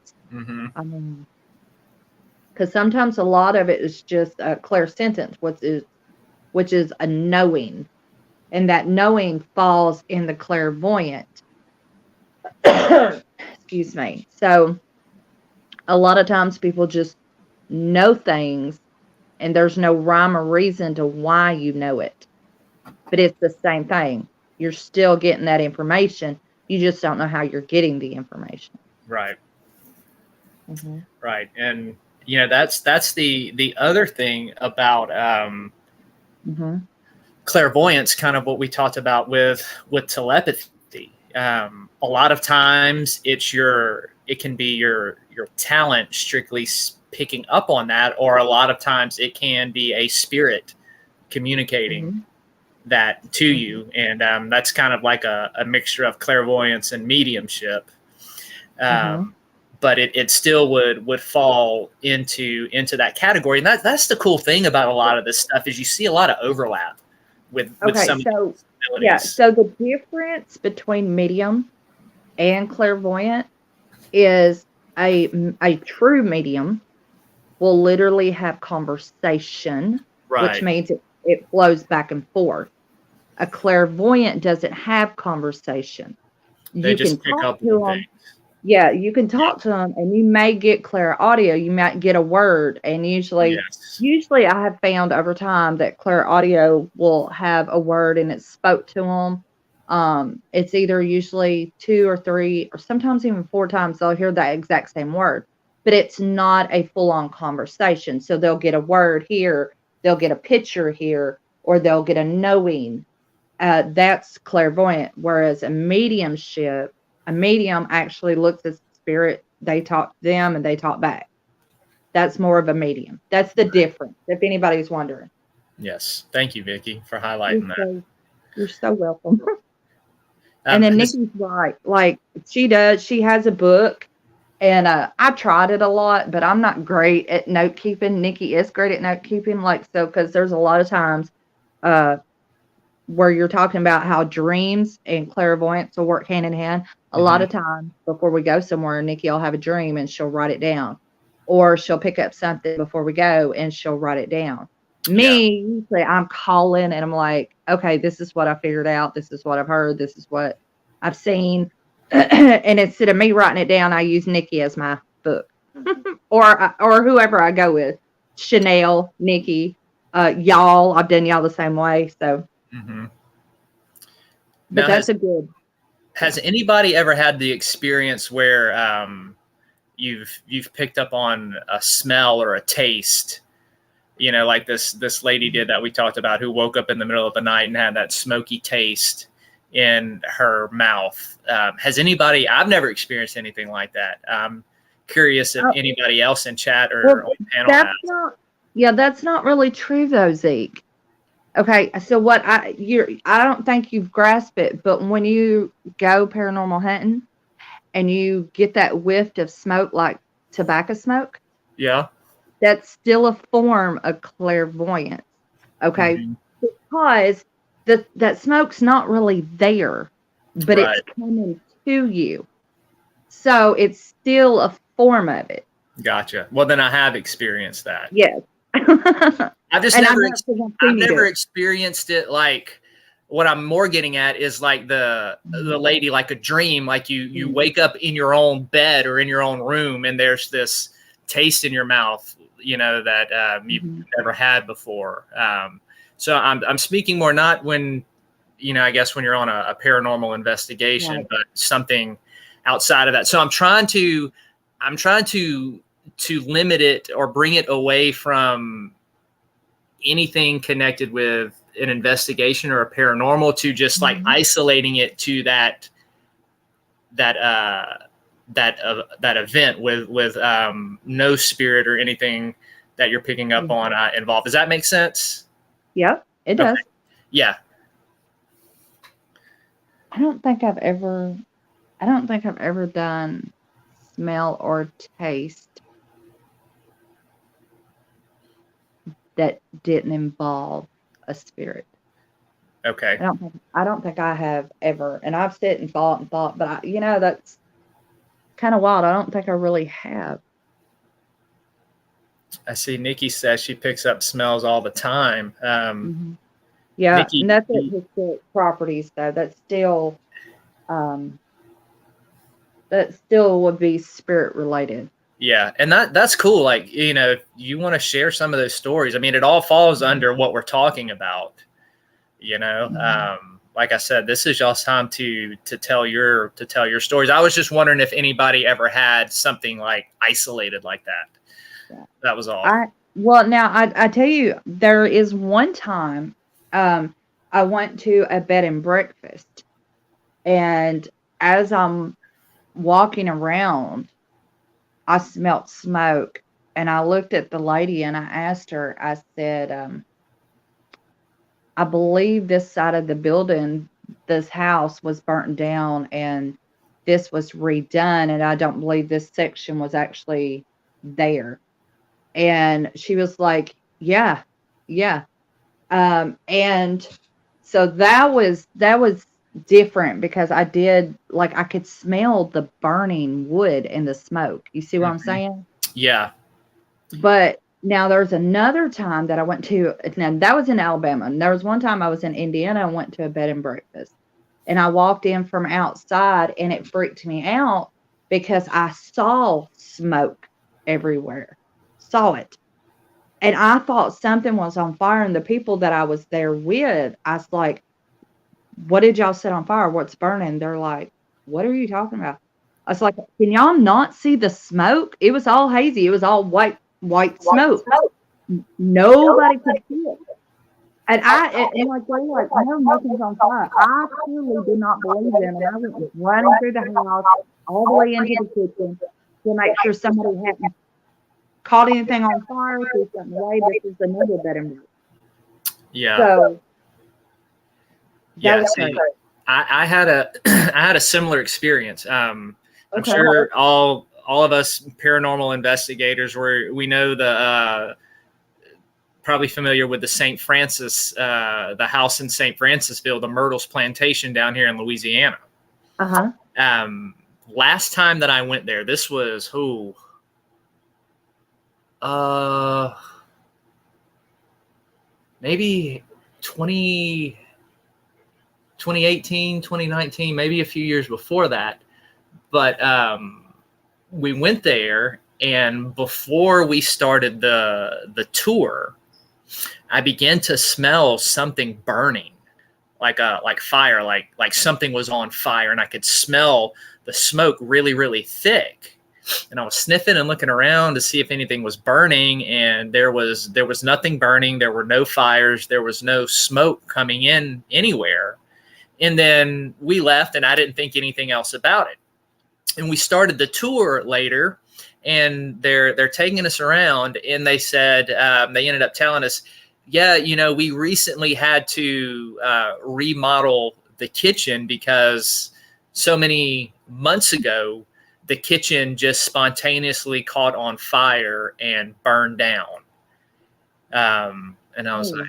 [SPEAKER 3] Because sometimes a lot of it is just a clairsentence, which is a knowing, and that knowing falls in the clairvoyant. Excuse me. So a lot of times people just know things and there's no rhyme or reason to why you know it. But it's the same thing. You're still getting that information. You just don't know how you're getting the information.
[SPEAKER 1] Right. Right. And that's the other thing about clairvoyance, kind of what we talked about with telepathy. A lot of times it can be your talent strictly picking up on that, or a lot of times it can be a spirit communicating that to you, and that's kind of like a mixture of clairvoyance and mediumship. But it still would fall into that category, and that's the cool thing about a lot of this stuff is you see a lot of overlap with some of these abilities.
[SPEAKER 3] Yeah, so the difference between medium and clairvoyant is a true medium will literally have conversation, which means it flows back and forth. A clairvoyant doesn't have conversation.
[SPEAKER 1] They just pick up
[SPEAKER 3] to them. Yeah, you can talk to them, and you may get clair audio. You might get a word, and usually I have found over time that clair audio will have a word, and it's spoke to them. It's either usually 2 or 3, or sometimes even 4 times they'll hear that exact same word, but it's not a full-on conversation. So they'll get a word here, they'll get a picture here, or they'll get a knowing. That's clairvoyant. Whereas a medium actually looks at spirit, they talk to them and they talk back. That's more of a medium. That's the difference, if anybody's wondering.
[SPEAKER 1] Yes. Thank you, Vicky, for highlighting that.
[SPEAKER 3] You're so welcome. And then Nikki's right. Like she has a book, and I tried it a lot, but I'm not great at note keeping. Nikki is great at note keeping, because there's a lot of times where you're talking about how dreams and clairvoyance will work hand in hand. A lot of times before we go somewhere, Nikki will have a dream and she'll write it down, or she'll pick up something before we go and she'll write it down. Me, usually I'm calling and I'm like, okay, this is what I figured out. This is what I've heard. This is what I've seen. And instead of me writing it down, I use Nikki as my book or whoever I go with. Chanel, Nikki, y'all. I've done y'all the same way. So, but
[SPEAKER 1] now,
[SPEAKER 3] that's a good.
[SPEAKER 1] Has anybody ever had the experience where you've picked up on a smell or a taste you know, like this lady did that we talked about, who woke up in the middle of the night and had that smoky taste in her mouth. Has anybody? I've never experienced anything like that. I'm curious if anybody else in chat or on the panel has.
[SPEAKER 3] That's not really true though, Zeke. Okay, so I don't think you've grasped it, but when you go paranormal hunting and you get that whiff of smoke, like tobacco smoke,
[SPEAKER 1] yeah,
[SPEAKER 3] that's still a form of clairvoyance. Okay,
[SPEAKER 1] Mhm.
[SPEAKER 3] because that smoke's not really there, but
[SPEAKER 1] Right.
[SPEAKER 3] it's coming to you, so it's still a form of it.
[SPEAKER 1] Gotcha. Well, then I have experienced that.
[SPEAKER 3] Yes.
[SPEAKER 1] I've just
[SPEAKER 3] And
[SPEAKER 1] never experienced it. Like, what I'm more getting at is like the lady, like a dream, like you wake up in your own bed or in your own room and there's this taste in your mouth, you know, that you've never had before. So I'm speaking more not when, you know, I guess when you're on a paranormal investigation,
[SPEAKER 3] Right.
[SPEAKER 1] but something outside of that. So I'm trying to limit it or bring it away from anything connected with an investigation or a paranormal, to just like isolating it to that event with no spirit or anything that you're picking up on involved. Does that make sense?
[SPEAKER 3] Yep, it does.
[SPEAKER 1] Okay. Yeah.
[SPEAKER 3] I don't think I've ever done smell or taste that didn't involve a spirit.
[SPEAKER 1] Okay.
[SPEAKER 3] I don't think I have ever, and I've sat and thought, but that's kind of wild. I don't think I really have.
[SPEAKER 1] I see Nikki says she picks up smells all the time.
[SPEAKER 3] Yeah,
[SPEAKER 1] Nikki,
[SPEAKER 3] and that's it with the properties though. That still would be spirit related.
[SPEAKER 1] Yeah, and that's cool. Like, you know, if you want to share some of those stories, I mean, it all falls under what we're talking about. You know, like I said, this is y'all's time to tell your stories. I was just wondering if anybody ever had something like isolated like that. Yeah. That was all.
[SPEAKER 3] Now I tell you, there is one time I went to a bed and breakfast, and as I'm walking around, I smelled smoke, and I looked at the lady and I asked her, I said, I believe this side of the building, this house was burnt down and this was redone, and I don't believe this section was actually there. And she was like, yeah. And so that was different, because I could smell the burning wood and the smoke. You see what I'm saying?
[SPEAKER 1] Yeah.
[SPEAKER 3] But now there's another time that I went to, now that was in Alabama. And there was one time I was in Indiana and went to a bed and breakfast. And I walked in from outside and it freaked me out because I saw smoke everywhere. Saw it. And I thought something was on fire. And the people that I was there with, I was like, what did y'all set on fire? What's burning? They're like, what are you talking about? I was like, can y'all not see the smoke? It was all hazy. It was all white smoke. Nobody could see it. And like, they're like, no, nothing's on fire. I truly did not believe them. And I went running through the house all the way into the kitchen to make sure somebody hadn't caught anything on fire, threw something away. This is another bed and breakfast.
[SPEAKER 1] Yeah.
[SPEAKER 3] So
[SPEAKER 1] yeah, see, I had a similar experience. I'm sure all of us paranormal investigators we know the probably familiar with the St. Francis, the house in St. Francisville, the Myrtles Plantation down here in Louisiana. Last time that I went there, this was maybe 2018, 2019, maybe a few years before that. But we went there, and before we started the tour, I began to smell something burning, like fire, like something was on fire, and I could smell the smoke really, really thick. and I was sniffing and looking around to see if anything was burning, and there was nothing burning. There were no fires. There was no smoke coming in anywhere. And then we left, and I didn't think anything else about it. And we started the tour later, and they're taking us around, and they said, they ended up telling us, yeah, we recently had to remodel the kitchen because so many months ago, the kitchen just spontaneously caught on fire and burned down. And I was like,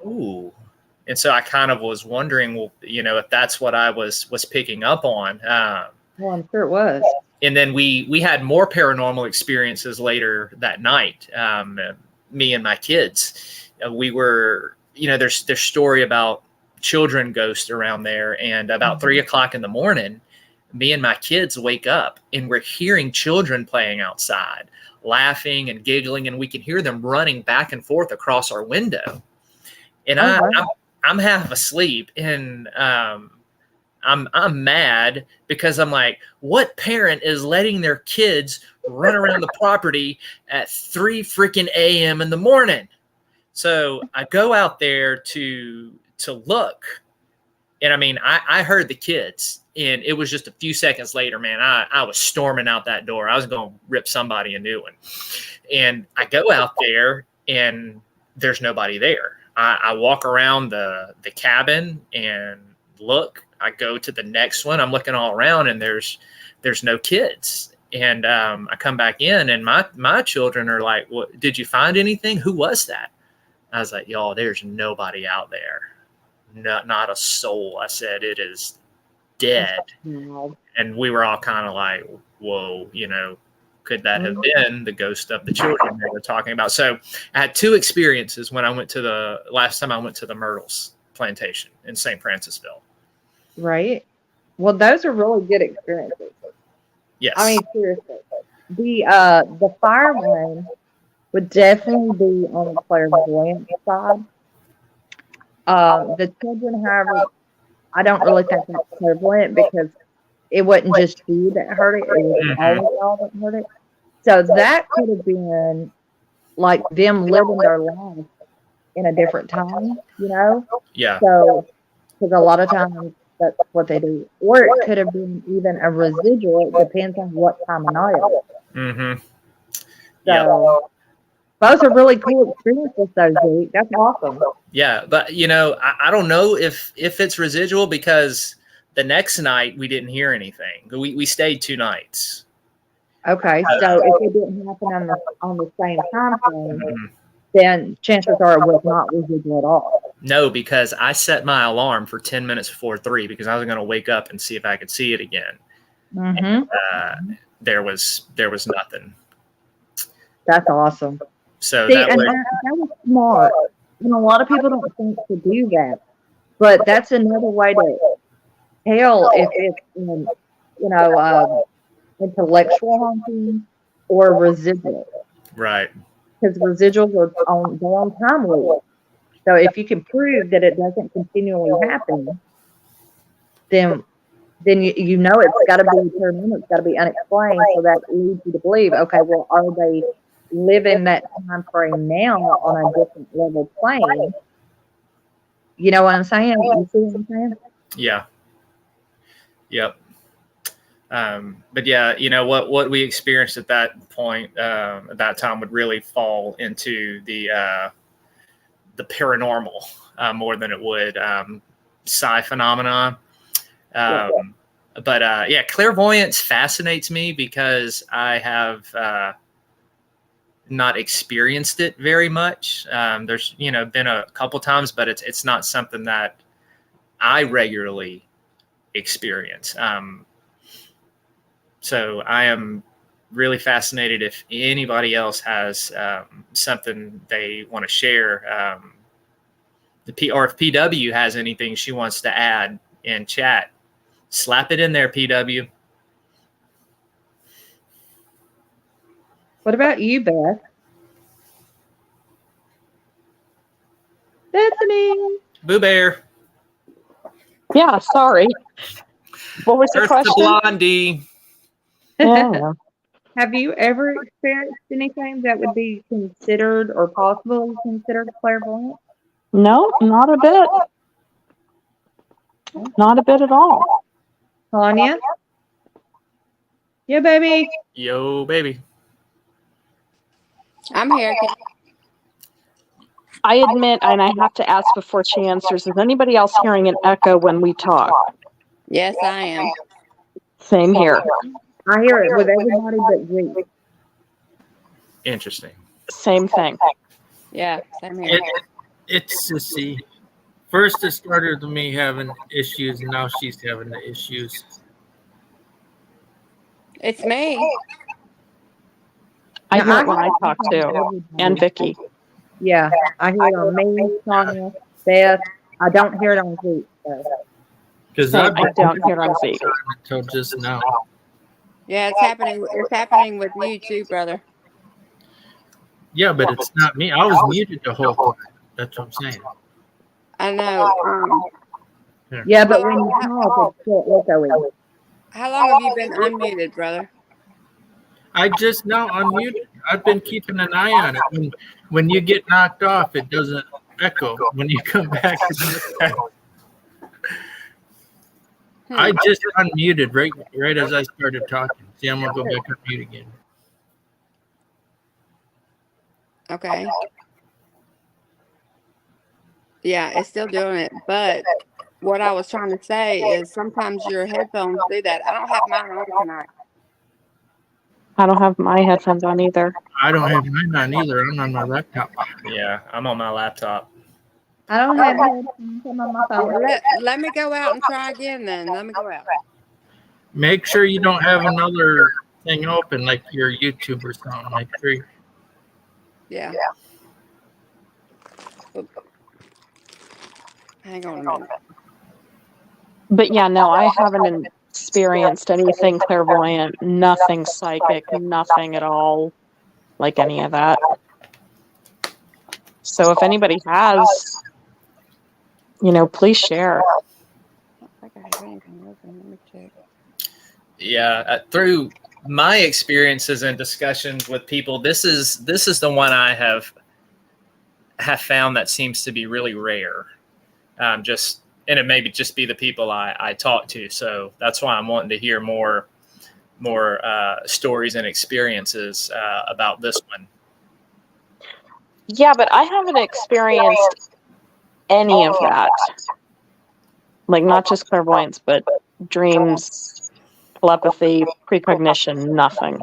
[SPEAKER 1] ooh. And so I kind of was wondering, well, if that's what I was picking up on.
[SPEAKER 3] Well, I'm sure it was.
[SPEAKER 1] And then we had more paranormal experiences later that night. Me and my kids, we were, there's story about children ghosts around there. And about 3 o'clock in the morning, me and my kids wake up and we're hearing children playing outside, laughing and giggling, and we can hear them running back and forth across our window. And I'm half asleep, and I'm mad because I'm like, what parent is letting their kids run around the property at 3 freaking a.m. in the morning? So I go out there to look, and I mean, I heard the kids, and it was just a few seconds later, man, I was storming out that door. I was going to rip somebody a new one. And I go out there, and there's nobody there. I walk around the cabin and look. I go to the next one. I'm looking all around, and there's no kids. And I come back in, and my children are like, "What? Did you find anything? Who was that?" I was like, "Y'all, there's nobody out there. Not a soul." I said, "It is dead." And we were all kind of like, "Whoa, could that have been the ghost of the children they were talking about?" So I had 2 experiences when I went to the last time I went to the Myrtles plantation in St. Francisville.
[SPEAKER 3] Right. Well, those are really good experiences.
[SPEAKER 1] Yes.
[SPEAKER 3] I mean, seriously, the fire one would definitely be on the clairvoyant side. The children, however, I don't really think that's clairvoyant because it wasn't just you that heard it; it was all of y'all that heard it. So that could have been like them living their life in a different time,
[SPEAKER 1] Yeah.
[SPEAKER 3] So, because a lot of times that's what they do, or it could have been even a residual. It depends on what time of night it is. So, those are really cool experiences, though, Zeke. That's awesome.
[SPEAKER 1] Yeah, but I don't know if it's residual because the next night we didn't hear anything. We stayed 2 nights.
[SPEAKER 3] Okay, so if it didn't happen on the same time frame, then chances are it was not residual at all.
[SPEAKER 1] No, because I set my alarm for 10 minutes before 3 because I was going to wake up and see if I could see it again. And, there was nothing.
[SPEAKER 3] That's awesome.
[SPEAKER 1] So
[SPEAKER 3] See, that was smart. And a lot of people don't think to do that, but that's another way to tell if it's intellectual haunting or residual.
[SPEAKER 1] Right.
[SPEAKER 3] Because residuals are on time loop. So if you can prove that it doesn't continually happen, then it's got to be paranormal. It's got to be unexplained. So that leads you to believe, okay, well, are they living that time frame now on a different level plane? You know what I'm saying? You see what I'm saying?
[SPEAKER 1] Yeah. Yep. But yeah, what we experienced at that point, at that time would really fall into the paranormal more than it would psi phenomenon. But yeah, clairvoyance fascinates me because I have not experienced it very much. There's been a couple times, but it's not something that I regularly experience. So I am really fascinated if anybody else has something they want to share. Or if PW has anything she wants to add in chat, slap it in there, PW.
[SPEAKER 3] What about you, Beth? Bethany.
[SPEAKER 1] Boo Bear.
[SPEAKER 2] Yeah, sorry. What was the
[SPEAKER 1] Earth
[SPEAKER 2] question?
[SPEAKER 1] to Blondie.
[SPEAKER 2] Yeah.
[SPEAKER 3] Have you ever experienced anything that would be considered or possibly considered clairvoyant?
[SPEAKER 2] No, not a bit. Not a bit at all.
[SPEAKER 3] Tanya? Yeah, baby.
[SPEAKER 1] Yo, baby.
[SPEAKER 5] I'm here.
[SPEAKER 2] I admit, and I have to ask before she answers, is anybody else hearing an echo when we talk?
[SPEAKER 5] Yes, I am.
[SPEAKER 2] Same here.
[SPEAKER 3] I hear it with everybody but Zeke.
[SPEAKER 1] Interesting.
[SPEAKER 2] Same thing.
[SPEAKER 5] Yeah, same here.
[SPEAKER 4] It's Sissy. First, it started with me having issues, and now she's having the issues.
[SPEAKER 5] It's me.
[SPEAKER 2] I
[SPEAKER 3] Now,
[SPEAKER 2] hear
[SPEAKER 3] I
[SPEAKER 2] it when I
[SPEAKER 3] hear
[SPEAKER 2] talk
[SPEAKER 3] it
[SPEAKER 2] too.
[SPEAKER 3] from everybody.
[SPEAKER 2] And Vickie.
[SPEAKER 3] Yeah, I hear it on me, Tanya, Beth. I don't hear it on Zeke. So.
[SPEAKER 4] Because
[SPEAKER 2] Same. I don't hear it on Zeke.
[SPEAKER 4] until just now.
[SPEAKER 5] Yeah, it's happening. It's happening with you too, brother.
[SPEAKER 4] Yeah, but it's not me. I was muted the whole time. That's what I'm saying.
[SPEAKER 5] I know.
[SPEAKER 3] Yeah, but when you talk, it's still echoey.
[SPEAKER 5] How long have you been unmuted, brother?
[SPEAKER 4] I just now unmuted. I've been keeping an eye on it. When you get knocked off, it doesn't echo. When you come back, it does echo. I just unmuted right as I started talking. See, I'm gonna go back on mute again.
[SPEAKER 5] Okay. Yeah, it's still doing it. But what I was trying to say is sometimes your headphones do that. I don't have mine on tonight.
[SPEAKER 2] I don't have my headphones on either.
[SPEAKER 4] I don't have mine on either. I'm on my laptop.
[SPEAKER 1] Yeah, I'm on my laptop.
[SPEAKER 3] I don't have headphones on my phone.
[SPEAKER 5] Let me go out and try again then. Let me go out.
[SPEAKER 4] Make sure you don't have another thing open like your YouTube or something. Like sure.
[SPEAKER 5] Yeah. Hang on a minute.
[SPEAKER 2] But yeah, no, I haven't experienced anything clairvoyant, nothing psychic, nothing at all like any of that. So if anybody has, please share.
[SPEAKER 5] I don't think I have anything open. Let me check.
[SPEAKER 1] Yeah, through my experiences and discussions with people, this is the one I have found that seems to be really rare. And it may just be the people I talk to. So that's why I'm wanting to hear more stories and experiences about this one.
[SPEAKER 2] Yeah, but I haven't experienced any of that. Like not just clairvoyance, but dreams, telepathy, precognition, nothing.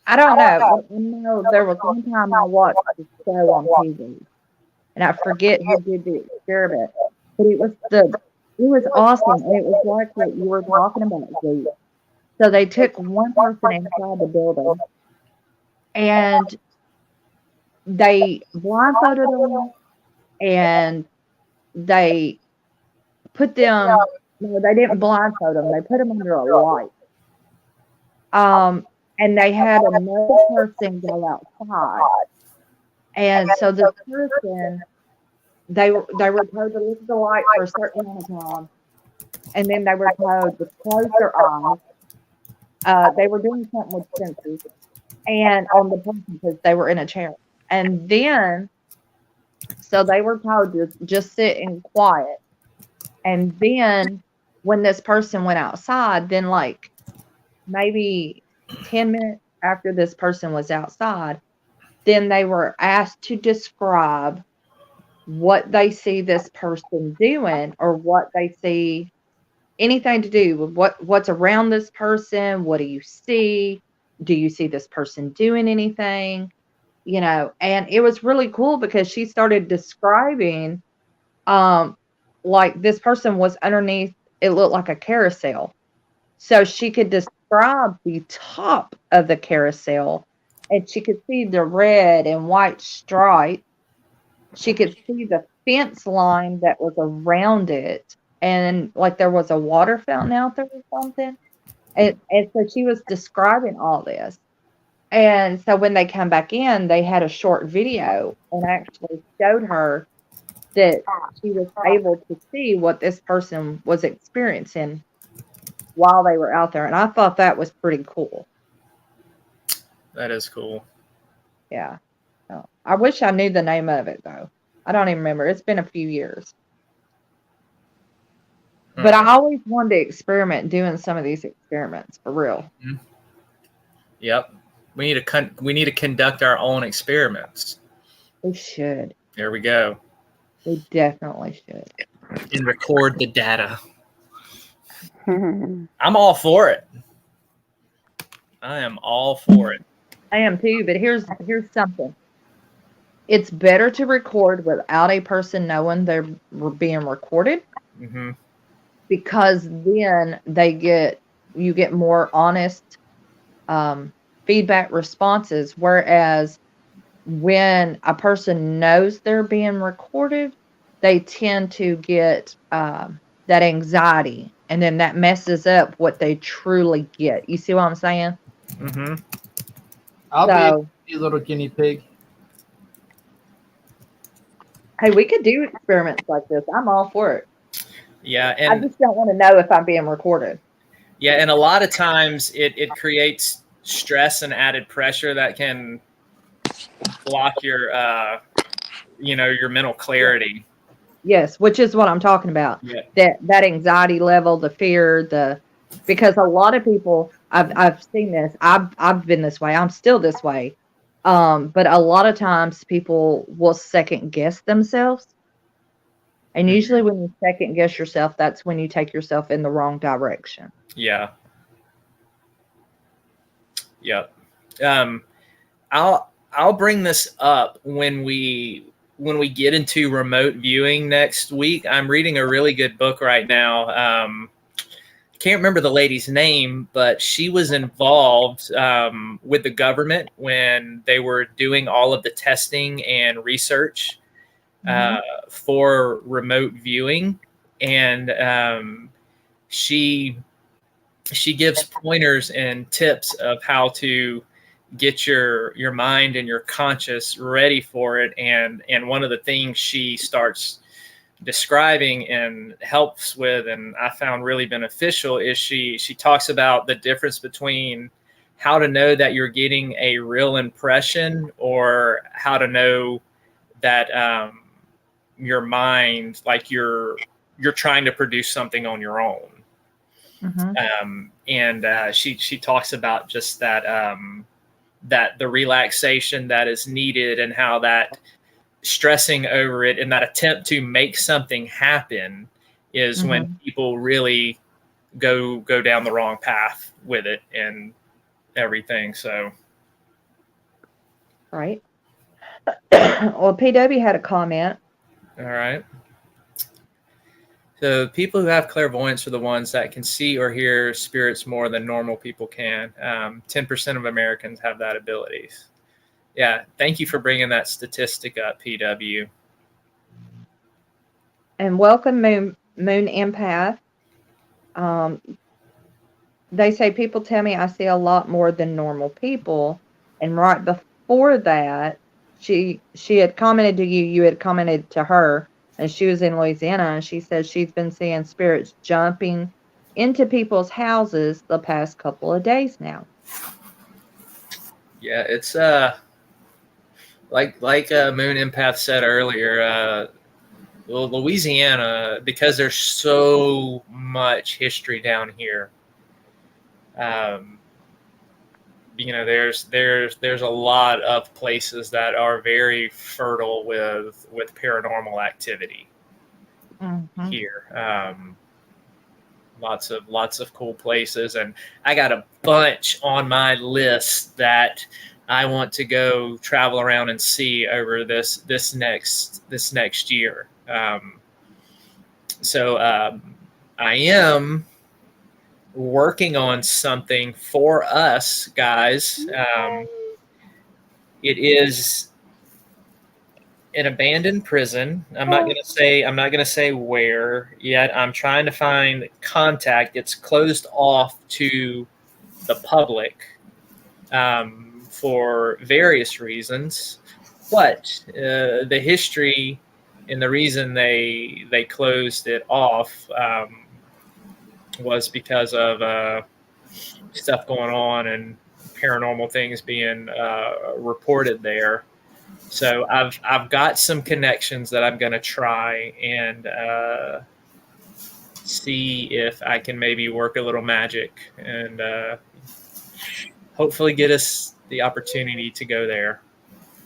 [SPEAKER 3] I don't know. I know there was one time I watched the show on TV, and I forget who did the experiment, but it was awesome. And it was like what you were talking about, Zeke. So they took one person inside the building, and they blindfolded them, and they put them. No, they didn't blindfold them. They put them under a light. And they had another person go outside. And so the person, they were told to look at the light for a certain amount of time. And then they were told to close their eyes. They were doing something with sensors. And on the person, because they were in a chair. And then, so they were told to just sit in quiet. And then when this person went outside, then like maybe 10 minutes after this person was outside, then they were asked to describe what they see this person doing or what they see, anything to do with what's around this person. What do you see? Do you see this person doing anything? And it was really cool because she started describing, like this person was underneath, it looked like a carousel. So she could describe the top of the carousel, and she could see the red and white stripe. She could see the fence line that was around it, and like there was a water fountain out there or something. And so she was describing all this. And so when they come back in, they had a short video and actually showed her that she was able to see what this person was experiencing. while they were out there. And I thought that was pretty cool.
[SPEAKER 1] That is cool.
[SPEAKER 3] Yeah. So, I wish I knew the name of it, though. I don't even remember. It's been a few years. But I always wanted to experiment doing some of these experiments for real.
[SPEAKER 1] Yep. We need to conduct our own experiments.
[SPEAKER 3] We should.
[SPEAKER 1] There we go.
[SPEAKER 3] We definitely should.
[SPEAKER 1] And record the data. I'm all for it. I am all for it.
[SPEAKER 3] I am too, but here's something. It's better to record without a person knowing they're being recorded.
[SPEAKER 1] Mm-hmm.
[SPEAKER 3] Because then you get more honest feedback responses. Whereas when a person knows they're being recorded, they tend to get that anxiety, and then that messes up what they truly get. You see what I'm saying?
[SPEAKER 1] Mm-hmm.
[SPEAKER 4] I'll be a little guinea pig.
[SPEAKER 3] Hey, we could do experiments like this. I'm all for it.
[SPEAKER 1] Yeah,
[SPEAKER 3] I just don't want to know if I'm being recorded.
[SPEAKER 1] Yeah, and a lot of times it creates stress and added pressure that can block your your mental clarity.
[SPEAKER 3] Yes, which is what I'm talking about.
[SPEAKER 1] Yeah.
[SPEAKER 3] That anxiety level, the fear, because a lot of people, I've seen this. I've been this way. I'm still this way. But a lot of times people will second guess themselves. And usually when you second guess yourself, that's when you take yourself in the wrong direction.
[SPEAKER 1] Yeah. Yep. I'll bring this up when we get into remote viewing next week. I'm reading a really good book right now. Can't remember the lady's name, but she was involved with the government when they were doing all of the testing and research for remote viewing, and she gives pointers and tips of how to get your mind and your conscious ready for it. And one of the things she starts describing and helps with, and I found really beneficial, is she talks about the difference between how to know that you're getting a real impression, or how to know that your mind, like you're trying to produce something on your own. She talks about just that that the relaxation that is needed, and how that stressing over it and that attempt to make something happen is when people really go down the wrong path with it and everything. So,
[SPEAKER 3] Right. Well, PW had a comment.
[SPEAKER 1] all right. So people who have clairvoyance are the ones that can see or hear spirits more than normal people can. 10% of Americans have that ability. Yeah, thank you for bringing that statistic up, PW.
[SPEAKER 3] And welcome, Moon Empath. They say people tell me I see a lot more than normal people. And right before that, she had commented to you, you had commented to her, and she was in Louisiana, and she said she's been seeing spirits jumping into people's houses the past couple of days now.
[SPEAKER 1] Yeah, it's like Moon Empath said earlier, Louisiana, because there's so much history down here. There's a lot of places that are very fertile with paranormal activity here. Lots of cool places, and I got a bunch on my list that I want to go travel around and see over this next year. So I am working on something for us guys. It is an abandoned prison. I'm not gonna say where yet. I'm trying to find contact. It's closed off to the public for various reasons, but the history and the reason they closed it off was because of stuff going on and paranormal things being reported there. So I've got some connections that I'm going to try and see if I can maybe work a little magic and hopefully get us the opportunity to go there.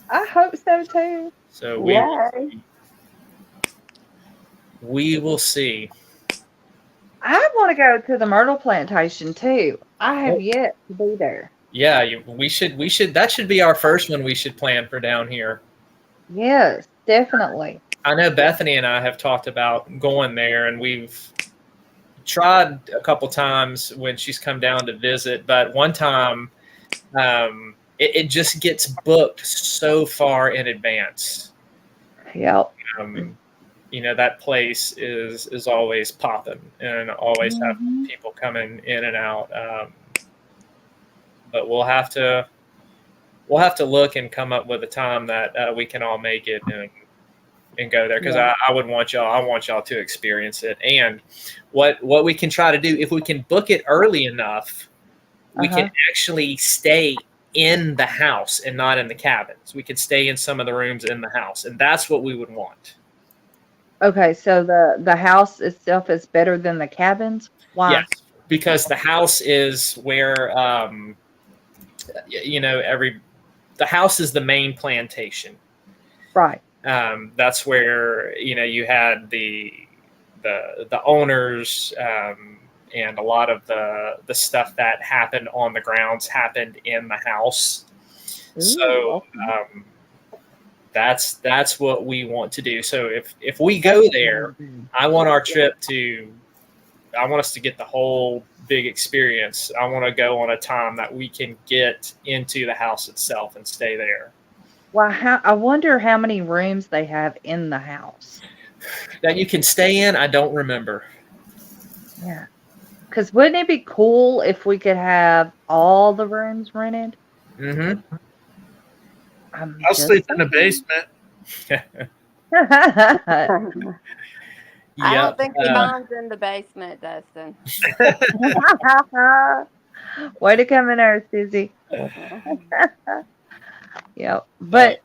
[SPEAKER 3] I hope so too.
[SPEAKER 1] So
[SPEAKER 5] Yay.
[SPEAKER 1] we will see.
[SPEAKER 3] I want to go to the Myrtle Plantation too. I have yet to be there.
[SPEAKER 1] Yeah, we should. That should be our first one we should plan for down here.
[SPEAKER 3] Yes, definitely.
[SPEAKER 1] I know Bethany and I have talked about going there, and we've tried a couple times when she's come down to visit. But one time, it just gets booked so far in advance.
[SPEAKER 3] Yep.
[SPEAKER 1] That place is always popping and always have people coming in and out. But we'll have to look and come up with a time that we can all make it and go there, because I want y'all to experience it. And what we can try to do, if we can book it early enough, we can actually stay in the house and not in the cabins. We could stay in some of the rooms in the house, and that's what we would want.
[SPEAKER 3] Okay, so the house itself is better than the cabins? Why?
[SPEAKER 1] Yes, because the house is where the house is the main plantation.
[SPEAKER 3] Right.
[SPEAKER 1] That's where you had the owners, and a lot of the stuff that happened on the grounds happened in the house.
[SPEAKER 3] Ooh,
[SPEAKER 1] so that's what we want to do. So if we go there, I want us to get the whole big experience. I want to go on a time that we can get into the house itself and stay there.
[SPEAKER 3] Well, I wonder how many rooms they have in the house
[SPEAKER 1] that you can stay in. I don't remember.
[SPEAKER 3] Yeah, because wouldn't it be cool if we could have all the rooms rented?
[SPEAKER 4] Mm-hmm. I'll sleep in the basement.
[SPEAKER 5] I don't think the bomb's in the basement, Dustin.
[SPEAKER 3] Way to come in there, Susie. Yeah, but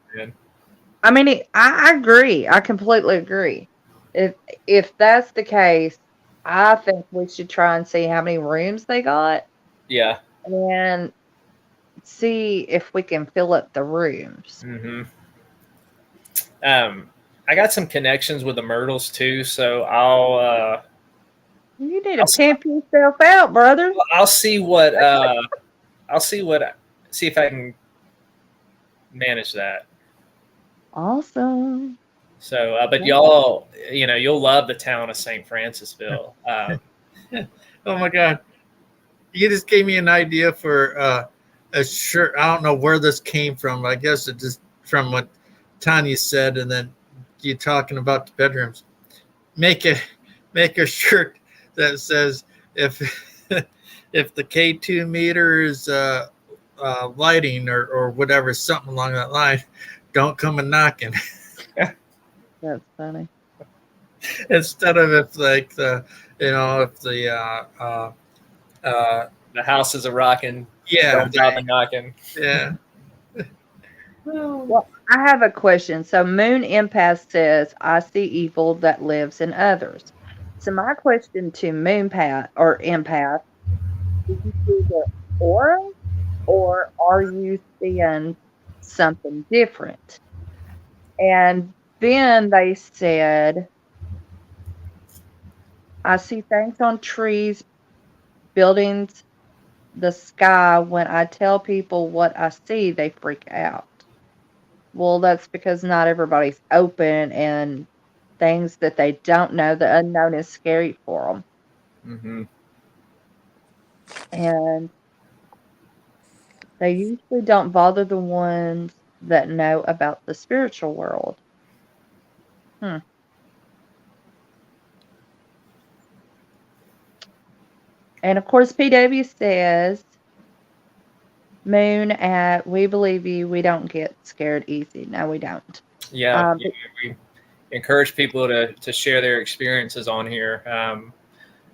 [SPEAKER 3] I mean, I agree. I completely agree. If that's the case, I think we should try and see how many rooms they got.
[SPEAKER 1] Yeah,
[SPEAKER 3] and see if we can fill up the rooms.
[SPEAKER 1] Mm-hmm. I got some connections with the Myrtles too, so I'll.
[SPEAKER 3] You need to pimp yourself out, brother.
[SPEAKER 1] I'll see what. See if I can manage that.
[SPEAKER 3] Awesome.
[SPEAKER 1] So, but y'all, you'll love the town of St. Francisville.
[SPEAKER 4] Oh my God! You just gave me an idea for a shirt. I don't know where this came from. I guess it just from what Tanya said, and then you talking about the bedrooms. Make a shirt that says if the K2 meter is lighting or whatever, something along that line, don't come a knocking.
[SPEAKER 3] That's funny.
[SPEAKER 4] Instead of if the
[SPEAKER 1] house is a rocking,
[SPEAKER 4] yeah,
[SPEAKER 1] don't bother knocking.
[SPEAKER 4] Yeah.
[SPEAKER 3] Well, I have a question. So Moon Empath says, I see evil that lives in others. So my question to Moonpath or Empath, did you see the aura, or are you seeing something different? And then they said, I see things on trees, buildings, the sky. When I tell people what I see, they freak out. Well, that's because not everybody's open, and things that they don't know, the unknown is scary for them.
[SPEAKER 1] Mm-hmm.
[SPEAKER 3] And they usually don't bother the ones that know about the spiritual world. And of course, PW says, Moon at We Believe You, we don't get scared easy. No, we don't.
[SPEAKER 1] Yeah, we encourage people to share their experiences on here.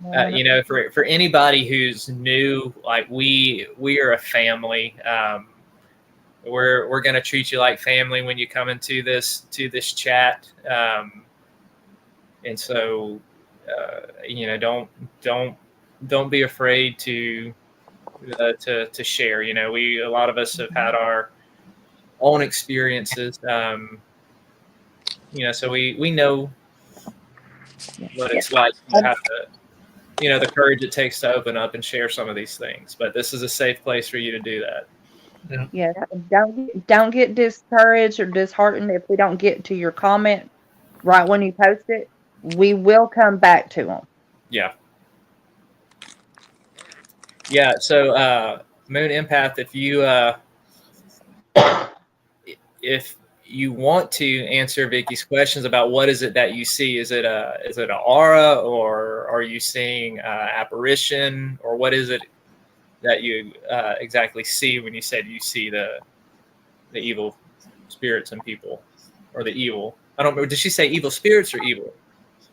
[SPEAKER 1] You know, for anybody who's new, like we are a family. We're gonna treat you like family when you come into this chat. And so, you know, don't be afraid to share. You know, a lot of us have had our own experiences. You know, so we know what it's like to have to, you know, the courage it takes to open up and share some of these things. But this is a safe place for you to do that.
[SPEAKER 3] Yeah, don't get discouraged or disheartened if we don't get to your comment right when you post it. We will come back to them.
[SPEAKER 1] Yeah. Yeah. So, Moon Empath, if you want to answer Vicky's questions about what is it that you see, is it an aura, or are you seeing apparition, or what is it that you exactly see when you said you see the evil spirits in people, or the evil? I don't know. Did she say evil spirits or evil?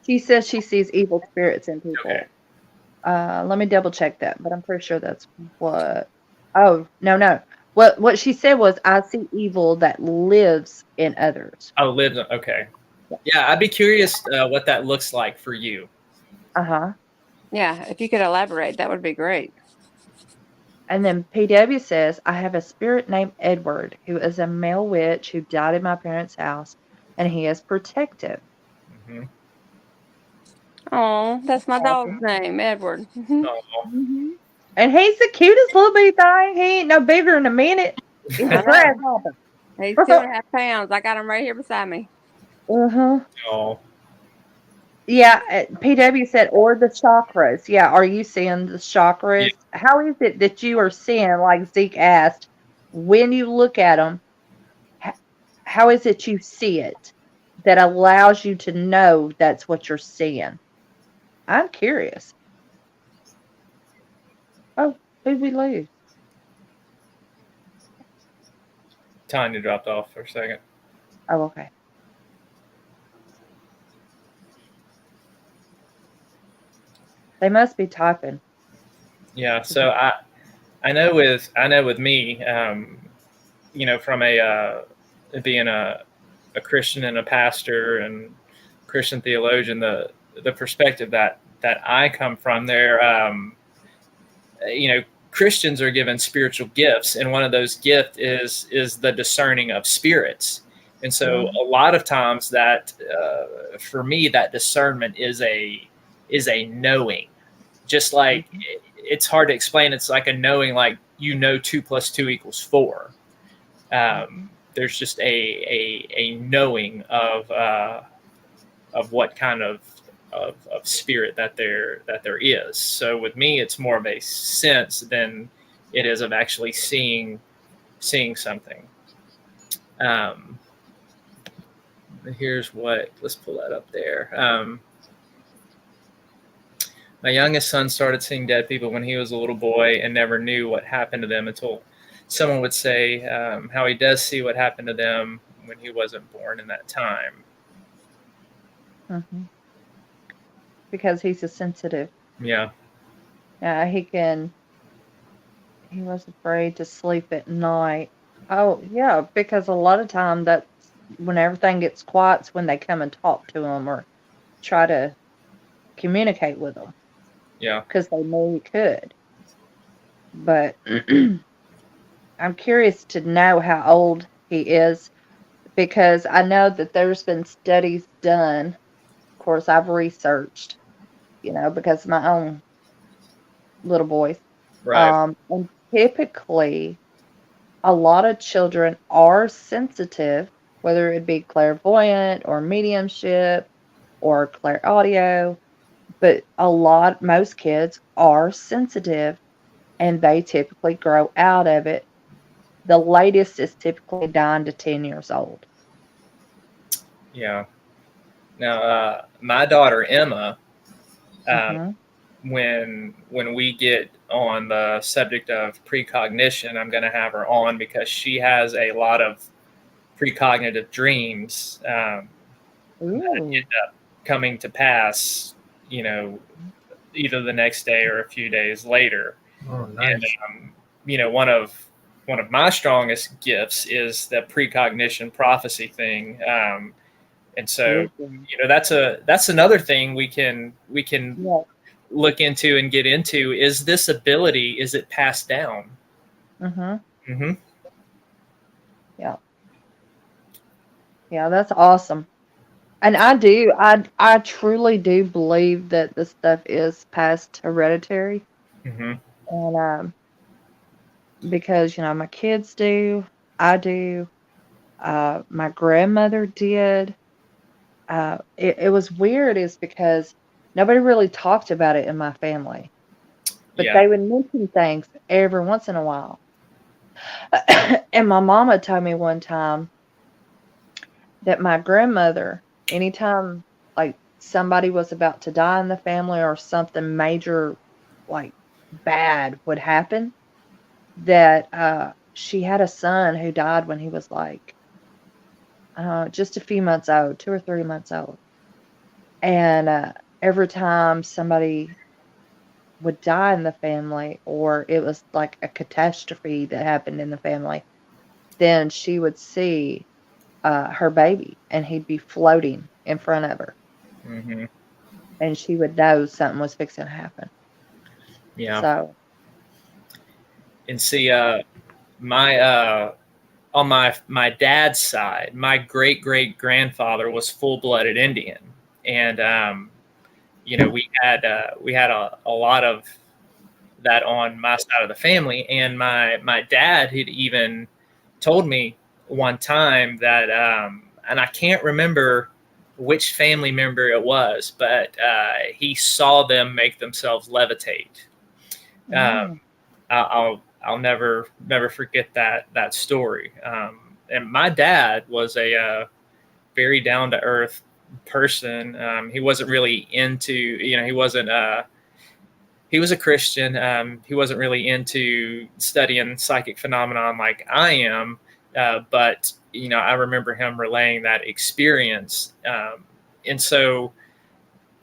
[SPEAKER 3] She says she sees evil spirits in people.
[SPEAKER 1] Okay.
[SPEAKER 3] Let me double check that, but I'm pretty sure that's what. Oh, no. What she said was, I see evil that lives in others.
[SPEAKER 1] Oh, lives. Okay. Yeah, I'd be curious what that looks like for you.
[SPEAKER 3] Uh-huh.
[SPEAKER 5] Yeah, if you could elaborate, that would be great.
[SPEAKER 3] And then PW says, I have a spirit named Edward, who is a male witch who died in my parents' house, and he is protective.
[SPEAKER 1] Mm-hmm.
[SPEAKER 5] Oh, that's my dog's name, Edward.
[SPEAKER 3] Mm-hmm. And he's the cutest little bitty thing. He ain't no bigger than a minute. He's a grasshopper.
[SPEAKER 5] He's 2.5 pounds. I got him right here beside me.
[SPEAKER 3] Uh-huh.
[SPEAKER 1] Oh.
[SPEAKER 3] Yeah, PW said, or the chakras. Yeah, are you seeing the chakras? Yeah. How is it that you are seeing, like Zeke asked, when you look at them, how is it you see it that allows you to know that's what you're seeing? I'm curious. Oh, who'd we lose?
[SPEAKER 1] Tanya dropped off for a second.
[SPEAKER 3] Oh, okay. They must be typing.
[SPEAKER 1] Yeah, so I know with me, you know, from being a Christian and a pastor and Christian theologian, the perspective that I come from there, you know, Christians are given spiritual gifts, and one of those gifts is the discerning of spirits. And so a lot of times that for me, that discernment is a knowing. Just like it's hard to explain. It's like a knowing, like, you know, 2 + 2 = 4. There's just a knowing of what kind of spirit that there is. So with me, it's more of a sense than it is of actually seeing something. Here's what. Let's pull that up there. My youngest son started seeing dead people when he was a little boy and never knew what happened to them until someone would say how he does see what happened to them when he wasn't born in that time.
[SPEAKER 3] Mm-hmm. Because he's a sensitive.
[SPEAKER 1] Yeah.
[SPEAKER 3] Yeah, he was afraid to sleep at night. Oh, yeah, because a lot of time that's when everything gets quiet, it's when they come and talk to him or try to communicate with them.
[SPEAKER 1] Yeah.
[SPEAKER 3] Because they know he could. But I'm curious to know how old he is, because I know that there's been studies done. Of course, I've researched, you know, because of my own little boys.
[SPEAKER 1] Right.
[SPEAKER 3] And typically, a lot of children are sensitive, whether it be clairvoyant or mediumship or clairaudio, but most kids are sensitive, and they typically grow out of it. The latest is typically 9 to 10 years old.
[SPEAKER 1] Yeah. Now, my daughter Emma, when we get on the subject of precognition, I'm going to have her on because she has a lot of precognitive dreams that end up coming to pass, you know, either the next day or a few days later.
[SPEAKER 4] Oh, nice.
[SPEAKER 1] And one of my strongest gifts is the precognition prophecy thing. And so that's another thing we can look into and get into. Is this ability, is it passed down?
[SPEAKER 3] Yeah, that's awesome. And I truly do believe that this stuff is past hereditary. And because my kids do, I do, my grandmother did. It was weird is because nobody really talked about it in my family, but they would mention things every once in a while. And my mama told me one time that my grandmother, anytime like somebody was about to die in the family or something major like bad would happen, that she had a son who died when he was like just a few months old, 2 or 3 months old. And every time somebody would die in the family, or it was like a catastrophe that happened in the family, then she would see her baby, and he'd be floating in front of her. And she would know something was fixing to happen.
[SPEAKER 1] Yeah.
[SPEAKER 3] So.
[SPEAKER 1] And see, my on my dad's side, my great grandfather was full-blooded Indian, and we had a lot of that on my side of the family. And my dad had even told me one time that, and I can't remember which family member it was, but he saw them make themselves levitate. I'll never forget that story. And my dad was a very down to earth person. He wasn't really into, he wasn't. He was a Christian. He wasn't really into studying psychic phenomenon like I am. But I remember him relaying that experience. And so,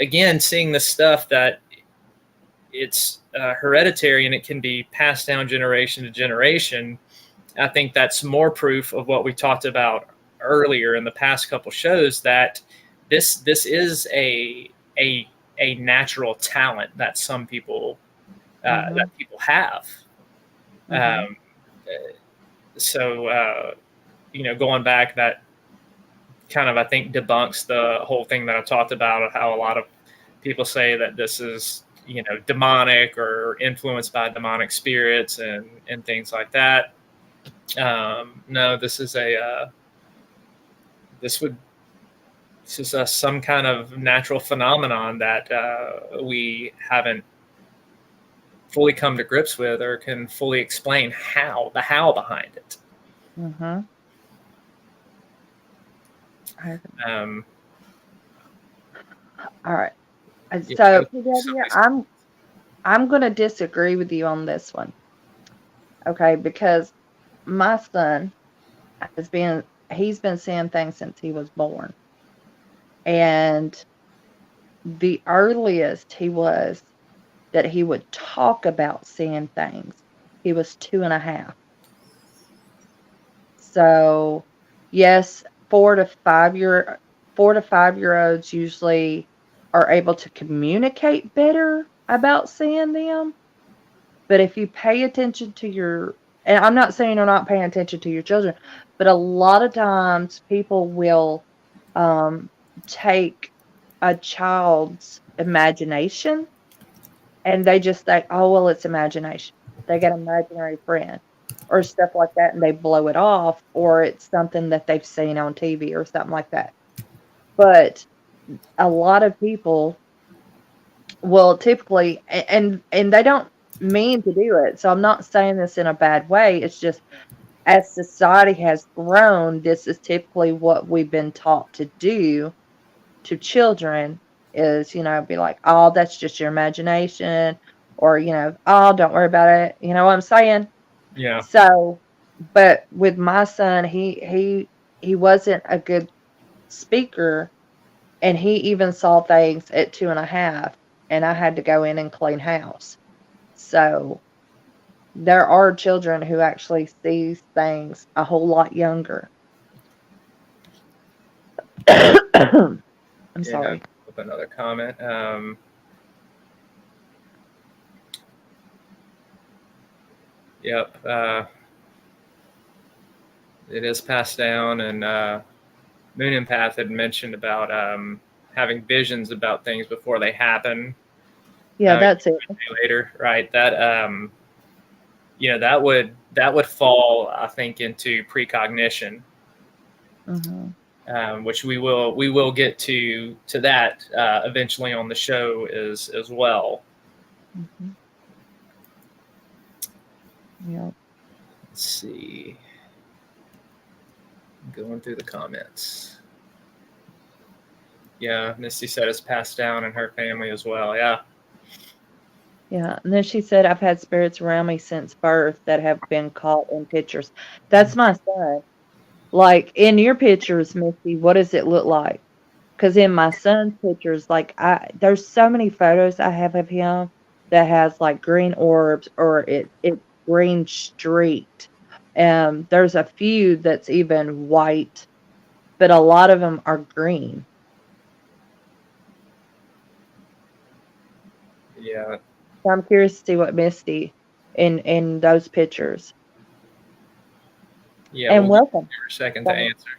[SPEAKER 1] again, seeing the stuff that it's hereditary and it can be passed down generation to generation, I think that's more proof of what we talked about earlier in the past couple shows, that this is a natural talent that some people that people have. So going back, that kind of, I think, debunks the whole thing that I talked about of how a lot of people say that this is demonic or influenced by demonic spirits and things like that. No, this is some kind of natural phenomenon that we haven't fully come to grips with or can fully explain the how behind it.
[SPEAKER 3] All right. So I'm going to disagree with you on this one. Okay, because my son he's been seeing things since he was born. And the earliest he was that he would talk about seeing things, he was 2.5. So yes, 4 to 5-year-olds usually are able to communicate better about seeing them. But if you pay attention to and I'm not saying you're not paying attention to your children, but a lot of times people will take a child's imagination and they just think, oh, well, it's imagination. They got an imaginary friend or stuff like that, and they blow it off, or it's something that they've seen on TV or something like that. But a lot of people will typically, and they don't mean to do it. So I'm not saying this in a bad way. It's just, as society has grown, this is typically what we've been taught to do to children is, be like, oh, that's just your imagination, or, oh, don't worry about it. You know what I'm saying?
[SPEAKER 1] Yeah.
[SPEAKER 3] So, but with my son, he wasn't a good speaker, and he even saw things at 2.5 and I had to go in and clean house. So there are children who actually see things a whole lot younger. I'm sorry.
[SPEAKER 1] With another comment. Yep. It is passed down, and Moon Empath had mentioned about having visions about things before they happen.
[SPEAKER 3] Yeah, that's it.
[SPEAKER 1] Later, right? That that would fall, I think, into precognition, which we will get to that eventually on the show as well.
[SPEAKER 3] Yeah.
[SPEAKER 1] Let's see. Going through the comments. Yeah, Misty said it's passed down in her family as well. Yeah.
[SPEAKER 3] Yeah. And then she said, I've had spirits around me since birth that have been caught in pictures. That's my son. Like in your pictures, Misty, what does it look like? Because in my son's pictures, like there's so many photos I have of him that has like green orbs or it's green streaked. There's a few that's even white, but a lot of them are green.
[SPEAKER 1] Yeah.
[SPEAKER 3] So I'm curious to see what Misty in those pictures.
[SPEAKER 1] Yeah.
[SPEAKER 3] And welcome.
[SPEAKER 1] Give her a second to answer.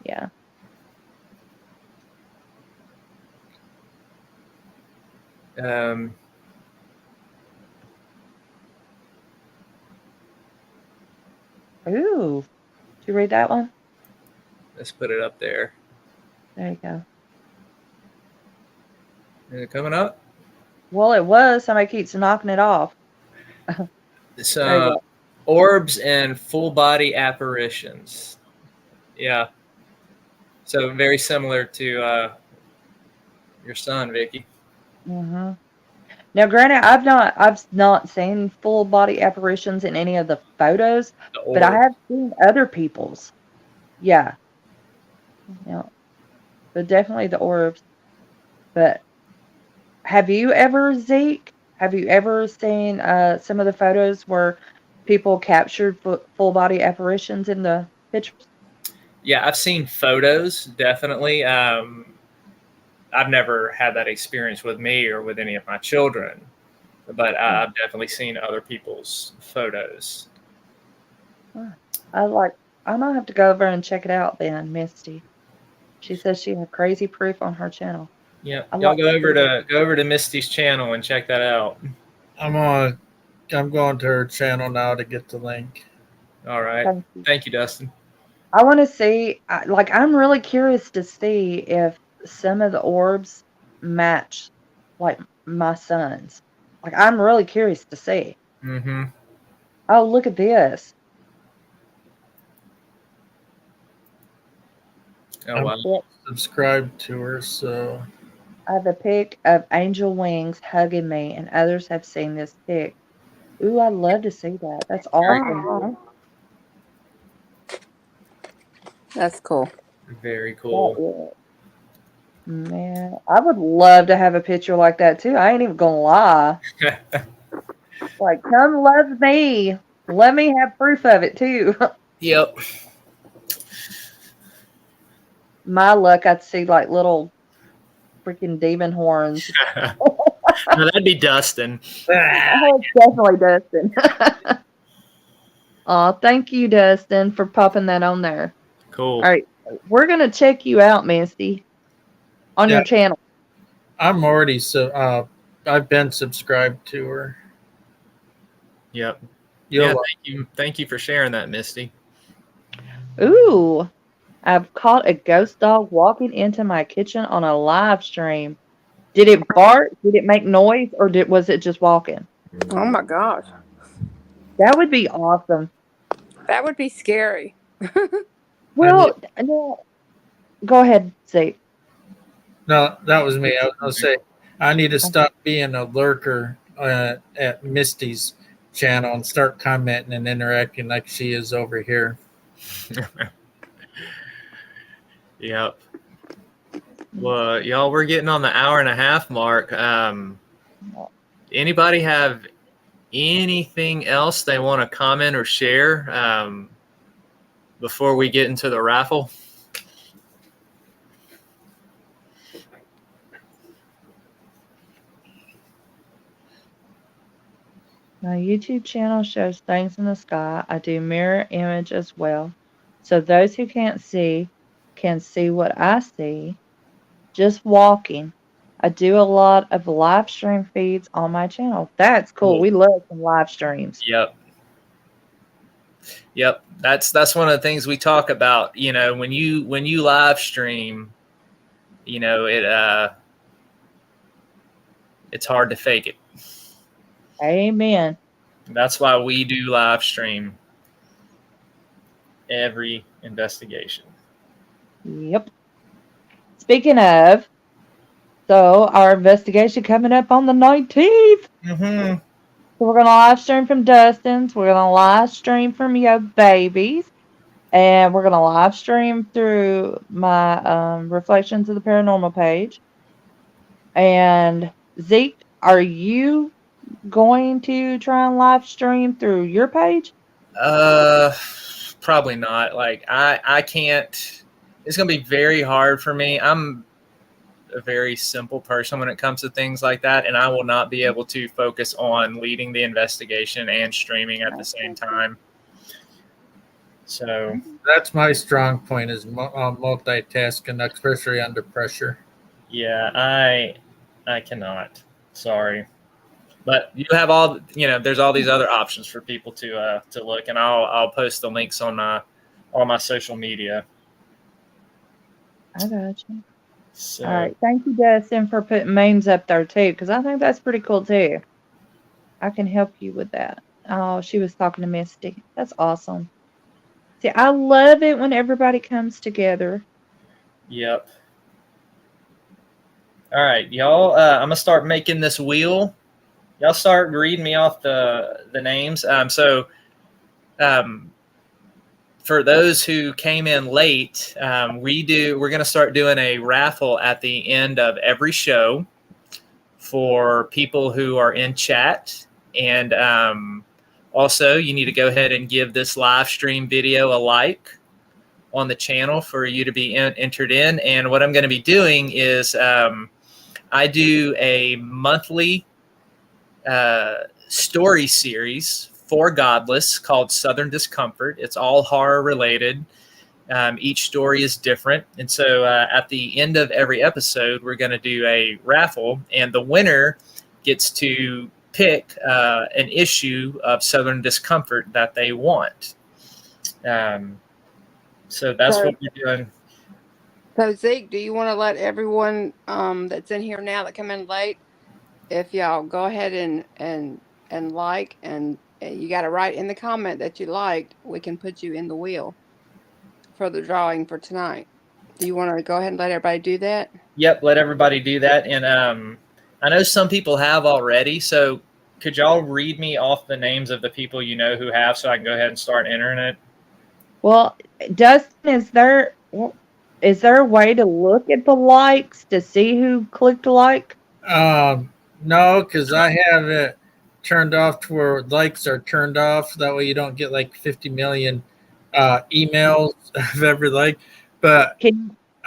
[SPEAKER 3] Yeah. Ooh. Did you read that one?
[SPEAKER 1] Let's put it up there.
[SPEAKER 3] There you go.
[SPEAKER 1] Is it coming up?
[SPEAKER 3] Well, it was. Somebody keeps knocking it off.
[SPEAKER 1] So, orbs and full body apparitions. Yeah. So very similar to your son, Vicky.
[SPEAKER 3] Mm-hmm. Now, granted, I've not seen full body apparitions in any of the photos, but I have seen other people's. Yeah. Yeah. But definitely the orbs. But have you ever, Zeke? Have you ever seen some of the photos where people captured full body apparitions in the pictures?
[SPEAKER 1] Yeah, I've seen photos, definitely. I've never had that experience with me or with any of my children, but I've definitely seen other people's photos.
[SPEAKER 3] I might have to go over and check it out then, Misty. She says she had crazy proof on her channel.
[SPEAKER 1] Yeah, y'all go over to Misty's channel and check that out.
[SPEAKER 4] I'm going to her channel now to get the link.
[SPEAKER 1] All right. Thank you, Dustin.
[SPEAKER 3] I want to see, I'm really curious to see if some of the orbs match, like, my son's. Like, I'm really curious to see.
[SPEAKER 1] Mm-hmm.
[SPEAKER 3] Oh, look at this.
[SPEAKER 1] Oh, wow.
[SPEAKER 4] Subscribe to her, so.
[SPEAKER 3] I have a pic of angel wings hugging me, and others have seen this pic. Ooh, I'd love to see that. That's awesome.
[SPEAKER 5] That's cool.
[SPEAKER 1] Very cool.
[SPEAKER 3] Man, I would love to have a picture like that too. I ain't even gonna lie. Like, come love me. Let me have proof of it too.
[SPEAKER 1] Yep.
[SPEAKER 3] My luck, I'd see like little freaking demon horns.
[SPEAKER 1] No, that'd be Dustin.
[SPEAKER 3] Oh, it's definitely Dustin. Oh, thank you, Dustin, for popping that on there.
[SPEAKER 1] Cool.
[SPEAKER 3] All right, we're gonna check you out, Misty, on your channel.
[SPEAKER 4] I'm already I've been subscribed to her.
[SPEAKER 1] Yep. Yeah. Thank you for sharing that, Misty.
[SPEAKER 3] Ooh, I've caught a ghost dog walking into my kitchen on a live stream. Did it bark? Did it make noise? Or was it just walking?
[SPEAKER 5] Oh my gosh.
[SPEAKER 3] That would be awesome.
[SPEAKER 5] That would be scary.
[SPEAKER 3] Well, no. Go ahead, Zeke.
[SPEAKER 4] No, that was me. I was going to say, I need to stop being a lurker at Misty's channel and start commenting and interacting like she is over here.
[SPEAKER 1] Yep. Well, y'all, we're getting on the hour and a half mark. Anybody have anything else they want to comment or share before we get into the raffle?
[SPEAKER 3] My YouTube channel shows things in the sky. I do mirror image as well. So those who can't see can see what I see just walking. I do a lot of live stream feeds on my channel. That's cool. We love some live streams.
[SPEAKER 1] Yep. That's one of the things we talk about. You know, when you live stream, you know, it's hard to fake it.
[SPEAKER 3] Amen.
[SPEAKER 1] That's why we do live stream every investigation.
[SPEAKER 3] Yep. Speaking of, so our investigation coming up on the 19th.
[SPEAKER 1] Mm-hmm.
[SPEAKER 3] So we're going to live stream from Dustin's. We're going to live stream from Yo Babies. And we're going to live stream through my Reflections of the Paranormal page. And Zeke, are you going to try and live stream through your page?
[SPEAKER 1] Probably not. Like I can't. It's gonna be very hard for me. I'm a very simple person when it comes to things like that, and I will not be able to focus on leading the investigation and streaming at the same time. So
[SPEAKER 4] That's my strong point is multitasking, especially under pressure.
[SPEAKER 1] yeah, I cannot. Sorry. But you have all, you know, there's all these other options for people to look, and I'll post the links on all my social media.
[SPEAKER 3] I got you.
[SPEAKER 1] So,
[SPEAKER 3] All right. Thank you, Dustin, for putting memes up there, too, because I think that's pretty cool, too. I can help you with that. Oh, she was talking to Misty. That's awesome. See, I love it when everybody comes together.
[SPEAKER 1] Yep. All right, y'all. I'm gonna start making this wheel. Y'all start reading me off the names. For those who came in late, we're gonna start doing a raffle at the end of every show for people who are in chat, and also you need to go ahead and give this live stream video a like on the channel for you to be entered in. And what I'm going to be doing is I do a monthly story series for Godless called Southern Discomfort. It's all horror related. Each story is different. And so at the end of every episode, we're going to do a raffle, and the winner gets to pick an issue of Southern Discomfort that they want. So that's what we're doing.
[SPEAKER 5] So Zeke, do you want to let everyone that's in here now that come in late, if y'all go ahead and like, and you got to write in the comment that you liked, we can put you in the wheel for the drawing for tonight. Do you want to go ahead and let everybody do that?
[SPEAKER 1] Yep, let everybody do that. And I know some people have already, so could y'all read me off the names of the people you know who have, so I can go ahead and start entering it?
[SPEAKER 3] Well, Dustin, is there a way to look at the likes to see who clicked like?
[SPEAKER 4] No, because I have it turned off to where likes are turned off. That way you don't get like 50 million emails of every like. But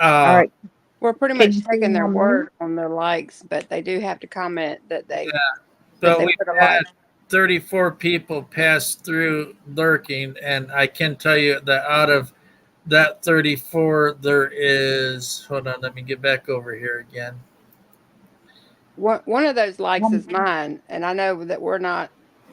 [SPEAKER 3] all right,
[SPEAKER 5] we're pretty much taking their word on their likes, but they do have to comment that they.
[SPEAKER 4] Yeah. But we've had 34 people pass through lurking, and I can tell you that out of that 34, there is. Hold on, let me get back over here again.
[SPEAKER 5] One of those likes is mine, and I know that we're not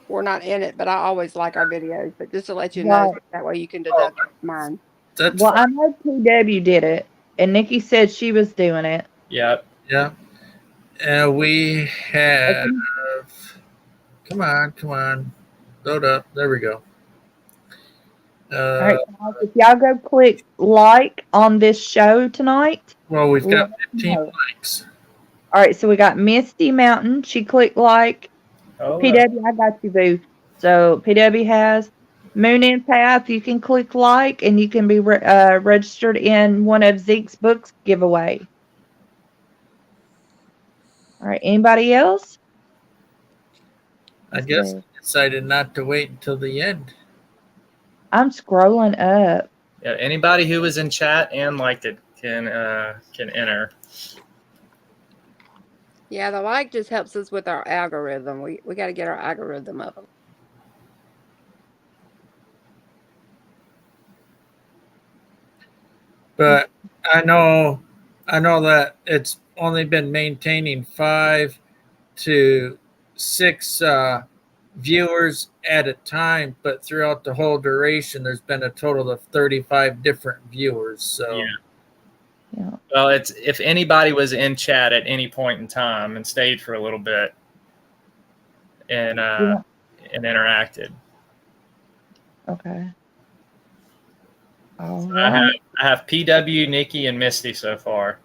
[SPEAKER 5] in it, but I always like our videos. But just to let you know, that way you can deduct mine.
[SPEAKER 4] That's
[SPEAKER 3] I know PW did it, and Nikki said she was doing it.
[SPEAKER 1] Yep.
[SPEAKER 4] Yeah. And we have. Come on. Load up. There we go.
[SPEAKER 3] All right, guys, if y'all go click like on this show tonight.
[SPEAKER 4] Well, we've got 15 likes.
[SPEAKER 3] All right, so we got Misty Mountain. She clicked like.
[SPEAKER 1] Oh,
[SPEAKER 3] PW, I got you, boo. So PW has Moon and Path. You can click like, and you can be registered in one of Zeke's books giveaway. All right. Anybody else?
[SPEAKER 4] I guess I decided not to wait until the end.
[SPEAKER 3] I'm scrolling up.
[SPEAKER 1] Yeah, anybody who was in chat and liked it can enter.
[SPEAKER 5] Yeah, the like just helps us with our algorithm. We got to get our algorithm up.
[SPEAKER 4] But I know that it's only been maintaining 5 to 6 viewers at a time, but throughout the whole duration, there's been a total of 35 different viewers. So,
[SPEAKER 3] Yeah.
[SPEAKER 1] Well, it's if anybody was in chat at any point in time and stayed for a little bit and and interacted.
[SPEAKER 3] Okay. All
[SPEAKER 1] So
[SPEAKER 3] right.
[SPEAKER 1] I have PW, Nikki, and Misty so far.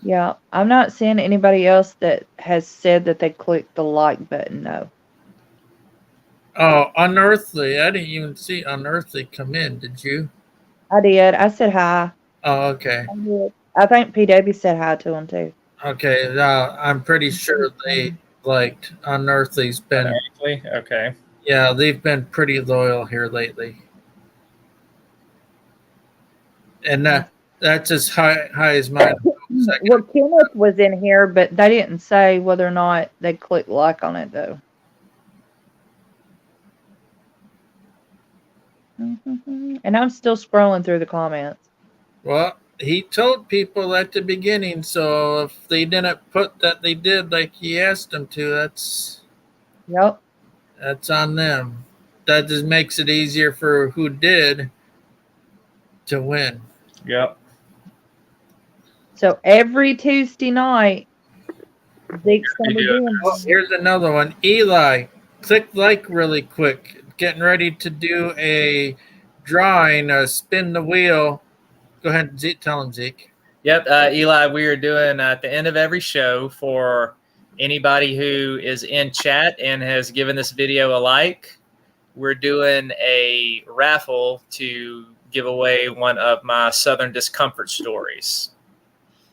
[SPEAKER 3] Yeah. I'm not seeing anybody else that has said that they clicked the like button, though.
[SPEAKER 4] oh, Unearthly! I didn't even see Unearthly come in. Did you?
[SPEAKER 3] I did. I said hi.
[SPEAKER 4] Oh, okay.
[SPEAKER 3] I did. I think PW said hi to him, too.
[SPEAKER 4] Okay. I'm pretty sure they liked Unearthly's been.
[SPEAKER 1] Unearthly? Okay.
[SPEAKER 4] Yeah, they've been pretty loyal here lately. And that's as high as mine.
[SPEAKER 3] Well, Kenneth was in here, but they didn't say whether or not they clicked like on it, though. And I'm still scrolling through the comments.
[SPEAKER 4] Well, he told people at the beginning, so if they didn't put that they did like he asked them to, that's on them. That just makes it easier for who did to win.
[SPEAKER 1] Yep.
[SPEAKER 3] So every Tuesday night, Zeke's going to be doing
[SPEAKER 4] Oh, here's another one. Eli, click like really quick. Getting ready to do a drawing, spin the wheel. Go ahead, Zeke, tell him, Zeke.
[SPEAKER 1] Yep, Eli, we are doing at the end of every show for anybody who is in chat and has given this video a like, we're doing a raffle to give away one of my Southern Discomfort stories.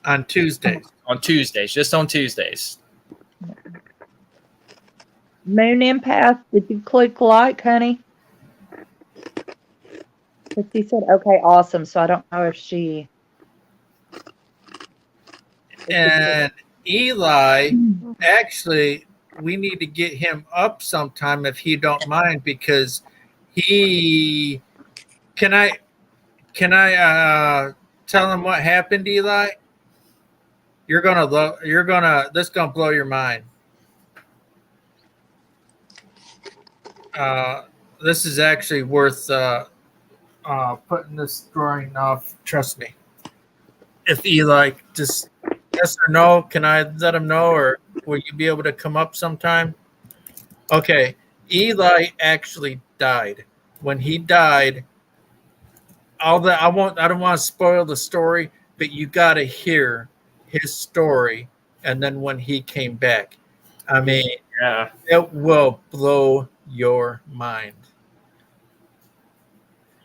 [SPEAKER 4] On Tuesdays.
[SPEAKER 1] On Tuesdays, just on Tuesdays.
[SPEAKER 3] Moon Empath, did you click like, honey? Because she said, okay, awesome. So I don't know if she...
[SPEAKER 4] And Eli, actually, we need to get him up sometime if he don't mind, because he... Can I tell him what happened, Eli? This is gonna blow your mind. This is actually worth putting this drawing off. Trust me. If Eli just yes or no, can I let him know, or will you be able to come up sometime? Okay, Eli actually died. When he died, I don't want to spoil the story, but you got to hear his story, and then when he came back, I mean,
[SPEAKER 1] Yeah.
[SPEAKER 4] it will blow your mind.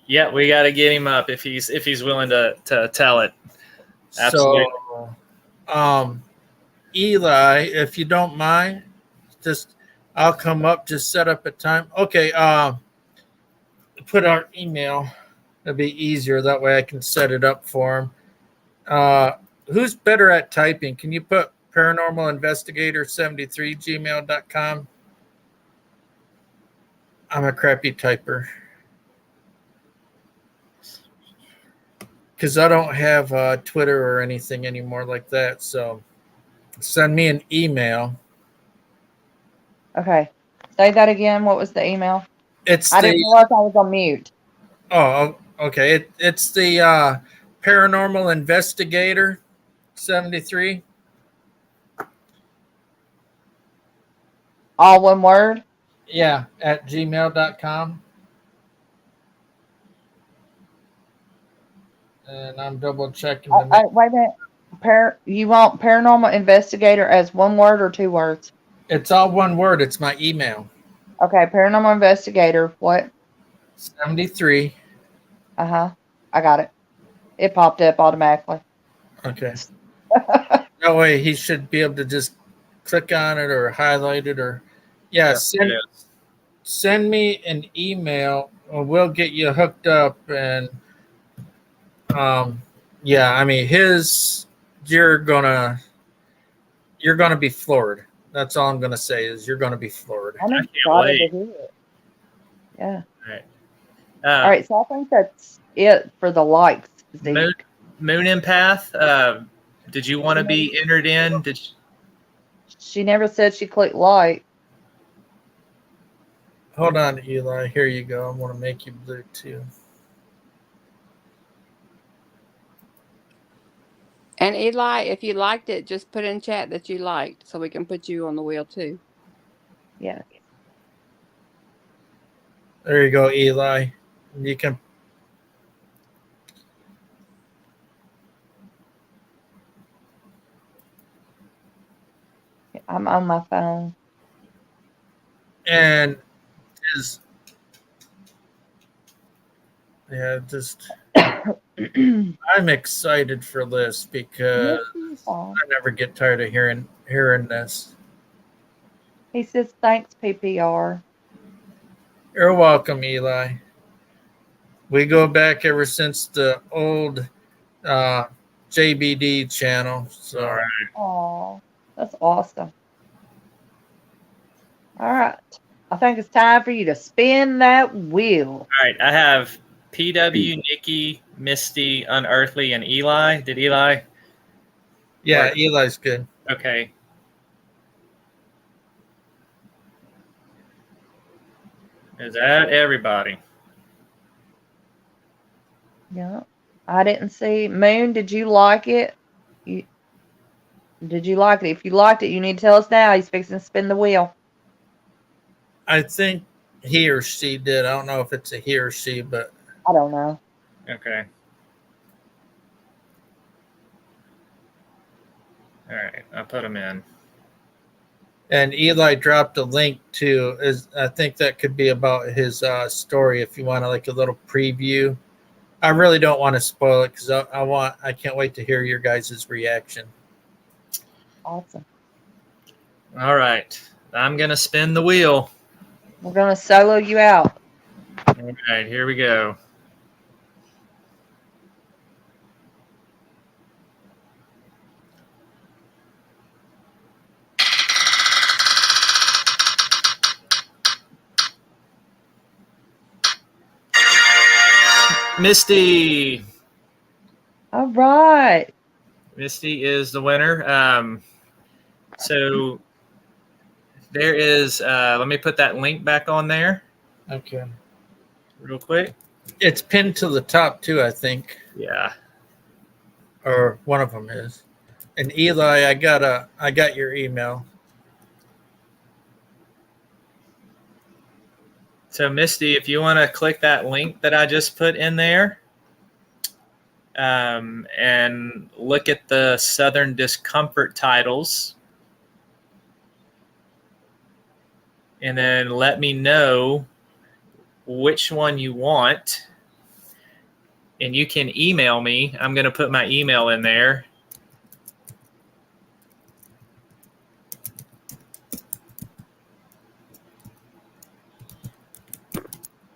[SPEAKER 1] Yeah, we got to get him up if he's willing to tell it. Absolutely.
[SPEAKER 4] So, Eli, if you don't mind, I'll come up. Just set up a time. Okay. Put our email. It'll be easier that way. I can set it up for him. Who's better at typing? Can you put paranormalinvestigator73gmail.com? I'm a crappy typer. Because I don't have Twitter or anything anymore like that. So send me an email.
[SPEAKER 3] Okay. Say that again. What was the email?
[SPEAKER 4] I
[SPEAKER 3] didn't realize I was on mute.
[SPEAKER 4] Oh, okay. It's the Paranormal Investigator 73.
[SPEAKER 3] All one word?
[SPEAKER 4] Yeah, at gmail.com. And I'm double checking.
[SPEAKER 3] Wait a minute. You want Paranormal Investigator as one word or two words?
[SPEAKER 4] It's all one word. It's my email.
[SPEAKER 3] Okay, Paranormal Investigator. What?
[SPEAKER 4] 73.
[SPEAKER 3] I got it. It popped up automatically.
[SPEAKER 4] Okay. That way he should be able to just click on it or highlight it, or send me an email. We'll get you hooked up. And I mean, you're gonna be floored. That's all I'm gonna say is you're gonna be floored.
[SPEAKER 3] I'm
[SPEAKER 1] I can't
[SPEAKER 3] excited
[SPEAKER 1] wait.
[SPEAKER 3] to hear it. Yeah.
[SPEAKER 1] All right.
[SPEAKER 3] All right, so I think that's it for the likes, Zeke.
[SPEAKER 1] Moon Empath, did you want to be entered in?
[SPEAKER 3] She never said she clicked like.
[SPEAKER 4] Hold on, Eli. Here you go. I want to make you blue too.
[SPEAKER 5] And Eli, if you liked it, just put in chat that you liked so we can put you on the wheel too.
[SPEAKER 3] Yeah.
[SPEAKER 4] There you go, Eli. You can.
[SPEAKER 3] I'm on my phone.
[SPEAKER 4] And I'm excited for this because I never get tired of hearing this.
[SPEAKER 3] He says, thanks, PPR.
[SPEAKER 4] You're welcome, Eli. We go back ever since the old JBD channel. So.
[SPEAKER 1] All right.
[SPEAKER 3] Oh, that's awesome. All right. I think it's time for you to spin that wheel.
[SPEAKER 1] All right. I have PW, Nikki, Misty, Unearthly, and Eli. Did Eli?
[SPEAKER 4] Yeah, Eli's good.
[SPEAKER 1] Okay. Is that everybody?
[SPEAKER 3] Yeah. I didn't see. Moon, did you like it? Did you like it? If you liked it, you need to tell us now. He's fixing to spin the wheel.
[SPEAKER 4] I think he or she did. I don't know if it's a he or she, but
[SPEAKER 3] I don't know.
[SPEAKER 1] Okay. All right. I'll put them in.
[SPEAKER 4] And Eli dropped a link to I think that could be about his story if you want like a little preview. I really don't want to spoil it because I can't wait to hear your guys' reaction.
[SPEAKER 3] Awesome.
[SPEAKER 1] All right. I'm going to spin the wheel.
[SPEAKER 3] We're going to solo you out.
[SPEAKER 1] All right. Here we go. Misty.
[SPEAKER 3] All right.
[SPEAKER 1] Misty is the winner. So there is, let me put that link back on there.
[SPEAKER 4] Okay.
[SPEAKER 1] Real quick.
[SPEAKER 4] It's pinned to the top too, I think.
[SPEAKER 1] Yeah.
[SPEAKER 4] Or one of them is. And Eli, I got your email.
[SPEAKER 1] So Misty, if you want to click that link that I just put in there, and look at the Southern Discomfort titles, and then let me know which one you want, and you can email me. I'm going to put my email in there.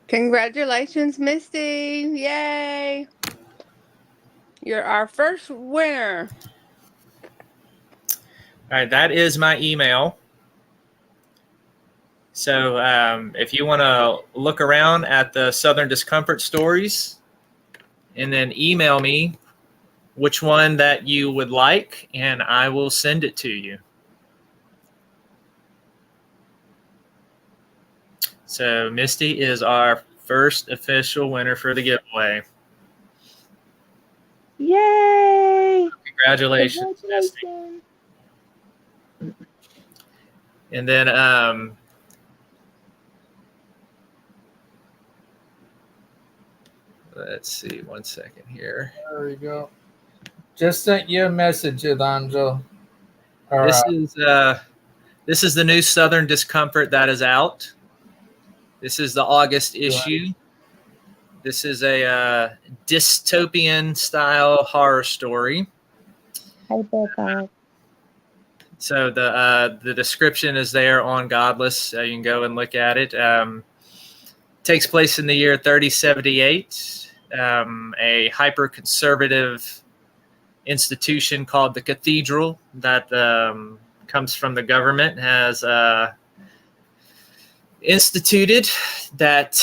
[SPEAKER 5] Congratulations, Misty. Yay. You're our first winner.
[SPEAKER 1] All right, that is my email. So if you want to look around at the Southern Discomfort stories and then email me which one that you would like, and I will send it to you. So Misty is our first official winner for the giveaway.
[SPEAKER 3] Yay!
[SPEAKER 1] Congratulations, Misty. And then let's see, 1 second here.
[SPEAKER 4] There we go. Just sent you a message, Angel.
[SPEAKER 1] This is the new Southern Discomfort that is out. This is the August issue. This is a dystopian style horror story.
[SPEAKER 3] Hey, Bubba.
[SPEAKER 1] So the description is there on Godless. You can go and look at it. Takes place in the year 3078. A hyper-conservative institution called the Cathedral that comes from the government has instituted that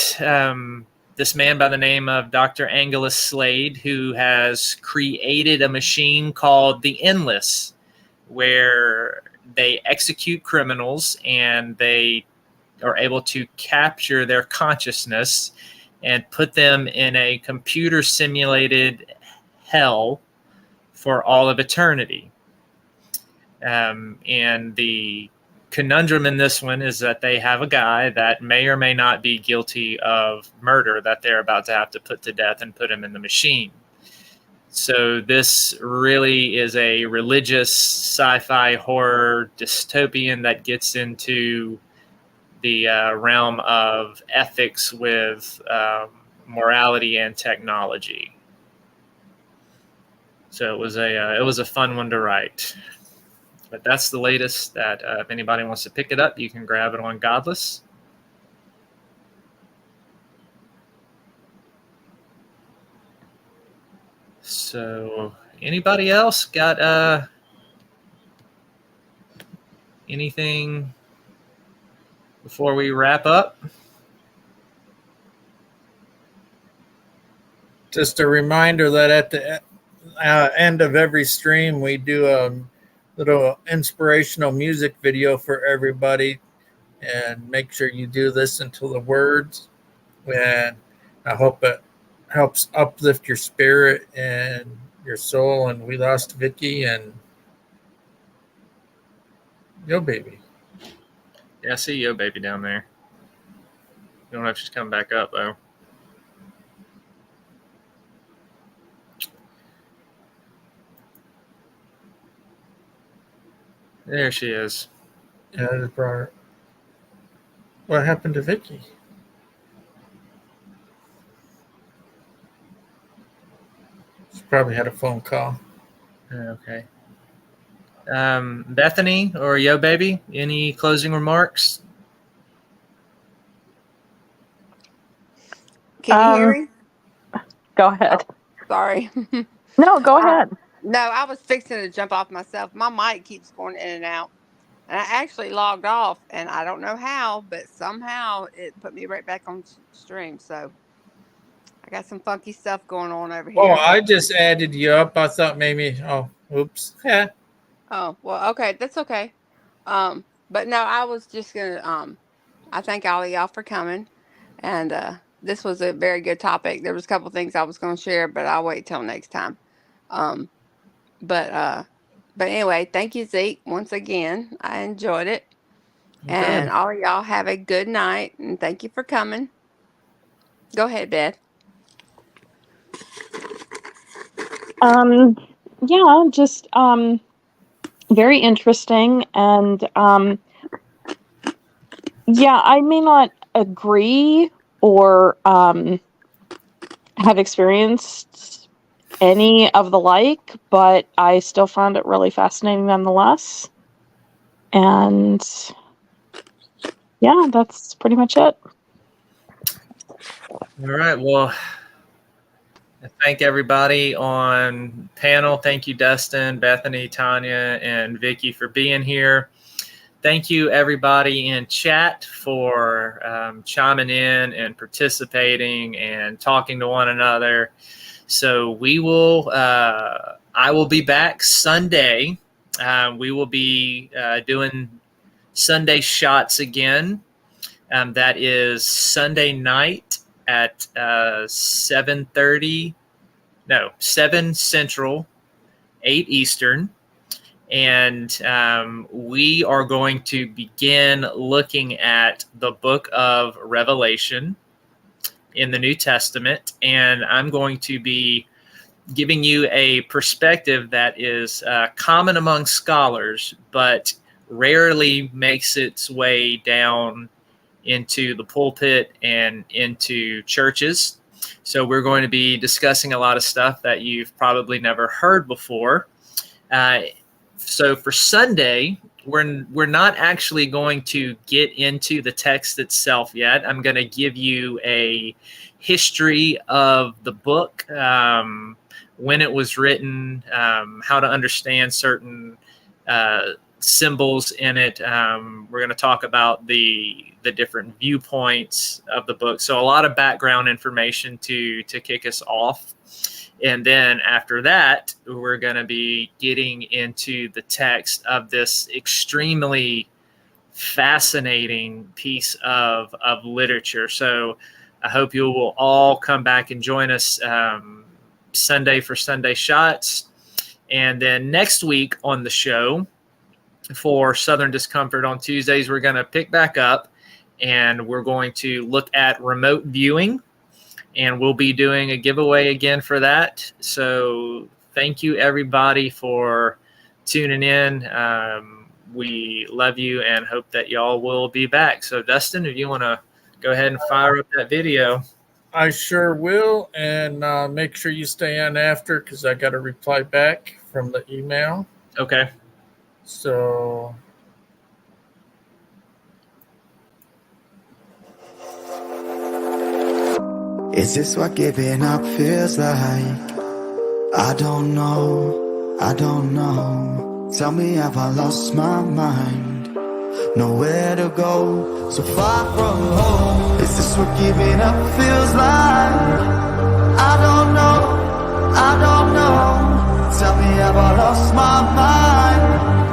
[SPEAKER 1] this man by the name of Dr. Angelus Slade, who has created a machine called the Endless, where they execute criminals and they are able to capture their consciousness and put them in a computer simulated hell for all of eternity. And the conundrum in this one is that they have a guy that may or may not be guilty of murder that they're about to have to put to death and put him in the machine. So this really is a religious sci-fi horror dystopian that gets into the realm of ethics with morality and technology. So it was a fun one to write. But that's the latest that if anybody wants to pick it up, you can grab it on Godless. So anybody else got anything before we wrap up?
[SPEAKER 4] Just a reminder that at the end of every stream, we do a little inspirational music video for everybody, and make sure you do listen to the words, and I hope it helps uplift your spirit and your soul. And we lost Vickie and Yo Baby.
[SPEAKER 1] Yeah, I see Yo Baby down there. Don't know if she's coming back up though. There she is.
[SPEAKER 4] Yeah, I just brought her. What happened to Vickie? She probably had a phone call.
[SPEAKER 1] Okay. Bethany or Yo Baby, any closing remarks?
[SPEAKER 5] Can you hear me?
[SPEAKER 2] Go ahead.
[SPEAKER 5] Sorry.
[SPEAKER 2] No, go ahead.
[SPEAKER 5] No, I was fixing to jump off myself. My mic keeps going in and out. And I actually logged off, and I don't know how, but somehow it put me right back on stream. So I got some funky stuff going on over here.
[SPEAKER 4] Oh, I just added you up. I thought maybe, oops. Yeah.
[SPEAKER 5] Oh, well, okay. That's okay. But no, I was just going to, I thank all of y'all for coming. And this was a very good topic. There was a couple things I was going to share, but I'll wait till next time. But anyway, thank you, Zeke, once again. I enjoyed it.
[SPEAKER 4] Okay.
[SPEAKER 5] And all of y'all have a good night, and thank you for coming. Go ahead, Beth.
[SPEAKER 2] Yeah, just very interesting, and yeah, I may not agree or have experienced any of the like, but I still found it really fascinating nonetheless. And yeah, that's pretty much it.
[SPEAKER 1] All right. Well, thank everybody on panel. Thank you, Dustin, Bethany, Tanya, and Vickie for being here. Thank you, everybody in chat, for chiming in and participating and talking to one another. So we will, I will be back Sunday. We will be doing Sunday shots again. That is Sunday night at 7:30, no, 7 Central, 8 Eastern. And we are going to begin looking at the book of Revelation in the New Testament. And I'm going to be giving you a perspective that is common among scholars, but rarely makes its way down into the pulpit and into churches. So we're going to be discussing a lot of stuff that you've probably never heard before. So for Sunday, we're not actually going to get into the text itself yet. I'm going to give you a history of the book, when it was written, how to understand certain symbols in it. We're going to talk about the different viewpoints of the book. So a lot of background information to kick us off. And then after that, we're going to be getting into the text of this extremely fascinating piece of literature. So I hope you will all come back and join us Sunday for Sunday Shots. And then next week on the show for Southern Discomfort on Tuesdays, we're going to pick back up and we're going to look at remote viewing. And we'll be doing a giveaway again for that. So thank you, everybody, for tuning in. We love you and hope that y'all will be back. So, Dustin, if you want to go ahead and fire up that video.
[SPEAKER 4] I sure will. And make sure you stay on after because I got a reply back from the email.
[SPEAKER 1] Okay.
[SPEAKER 4] So...
[SPEAKER 6] Is this what giving up feels like? I don't know, I don't know. Tell me, have I lost my mind? Nowhere to go, so far from home. Is this what giving up feels like? I don't know, I don't know. Tell me, have I lost my mind?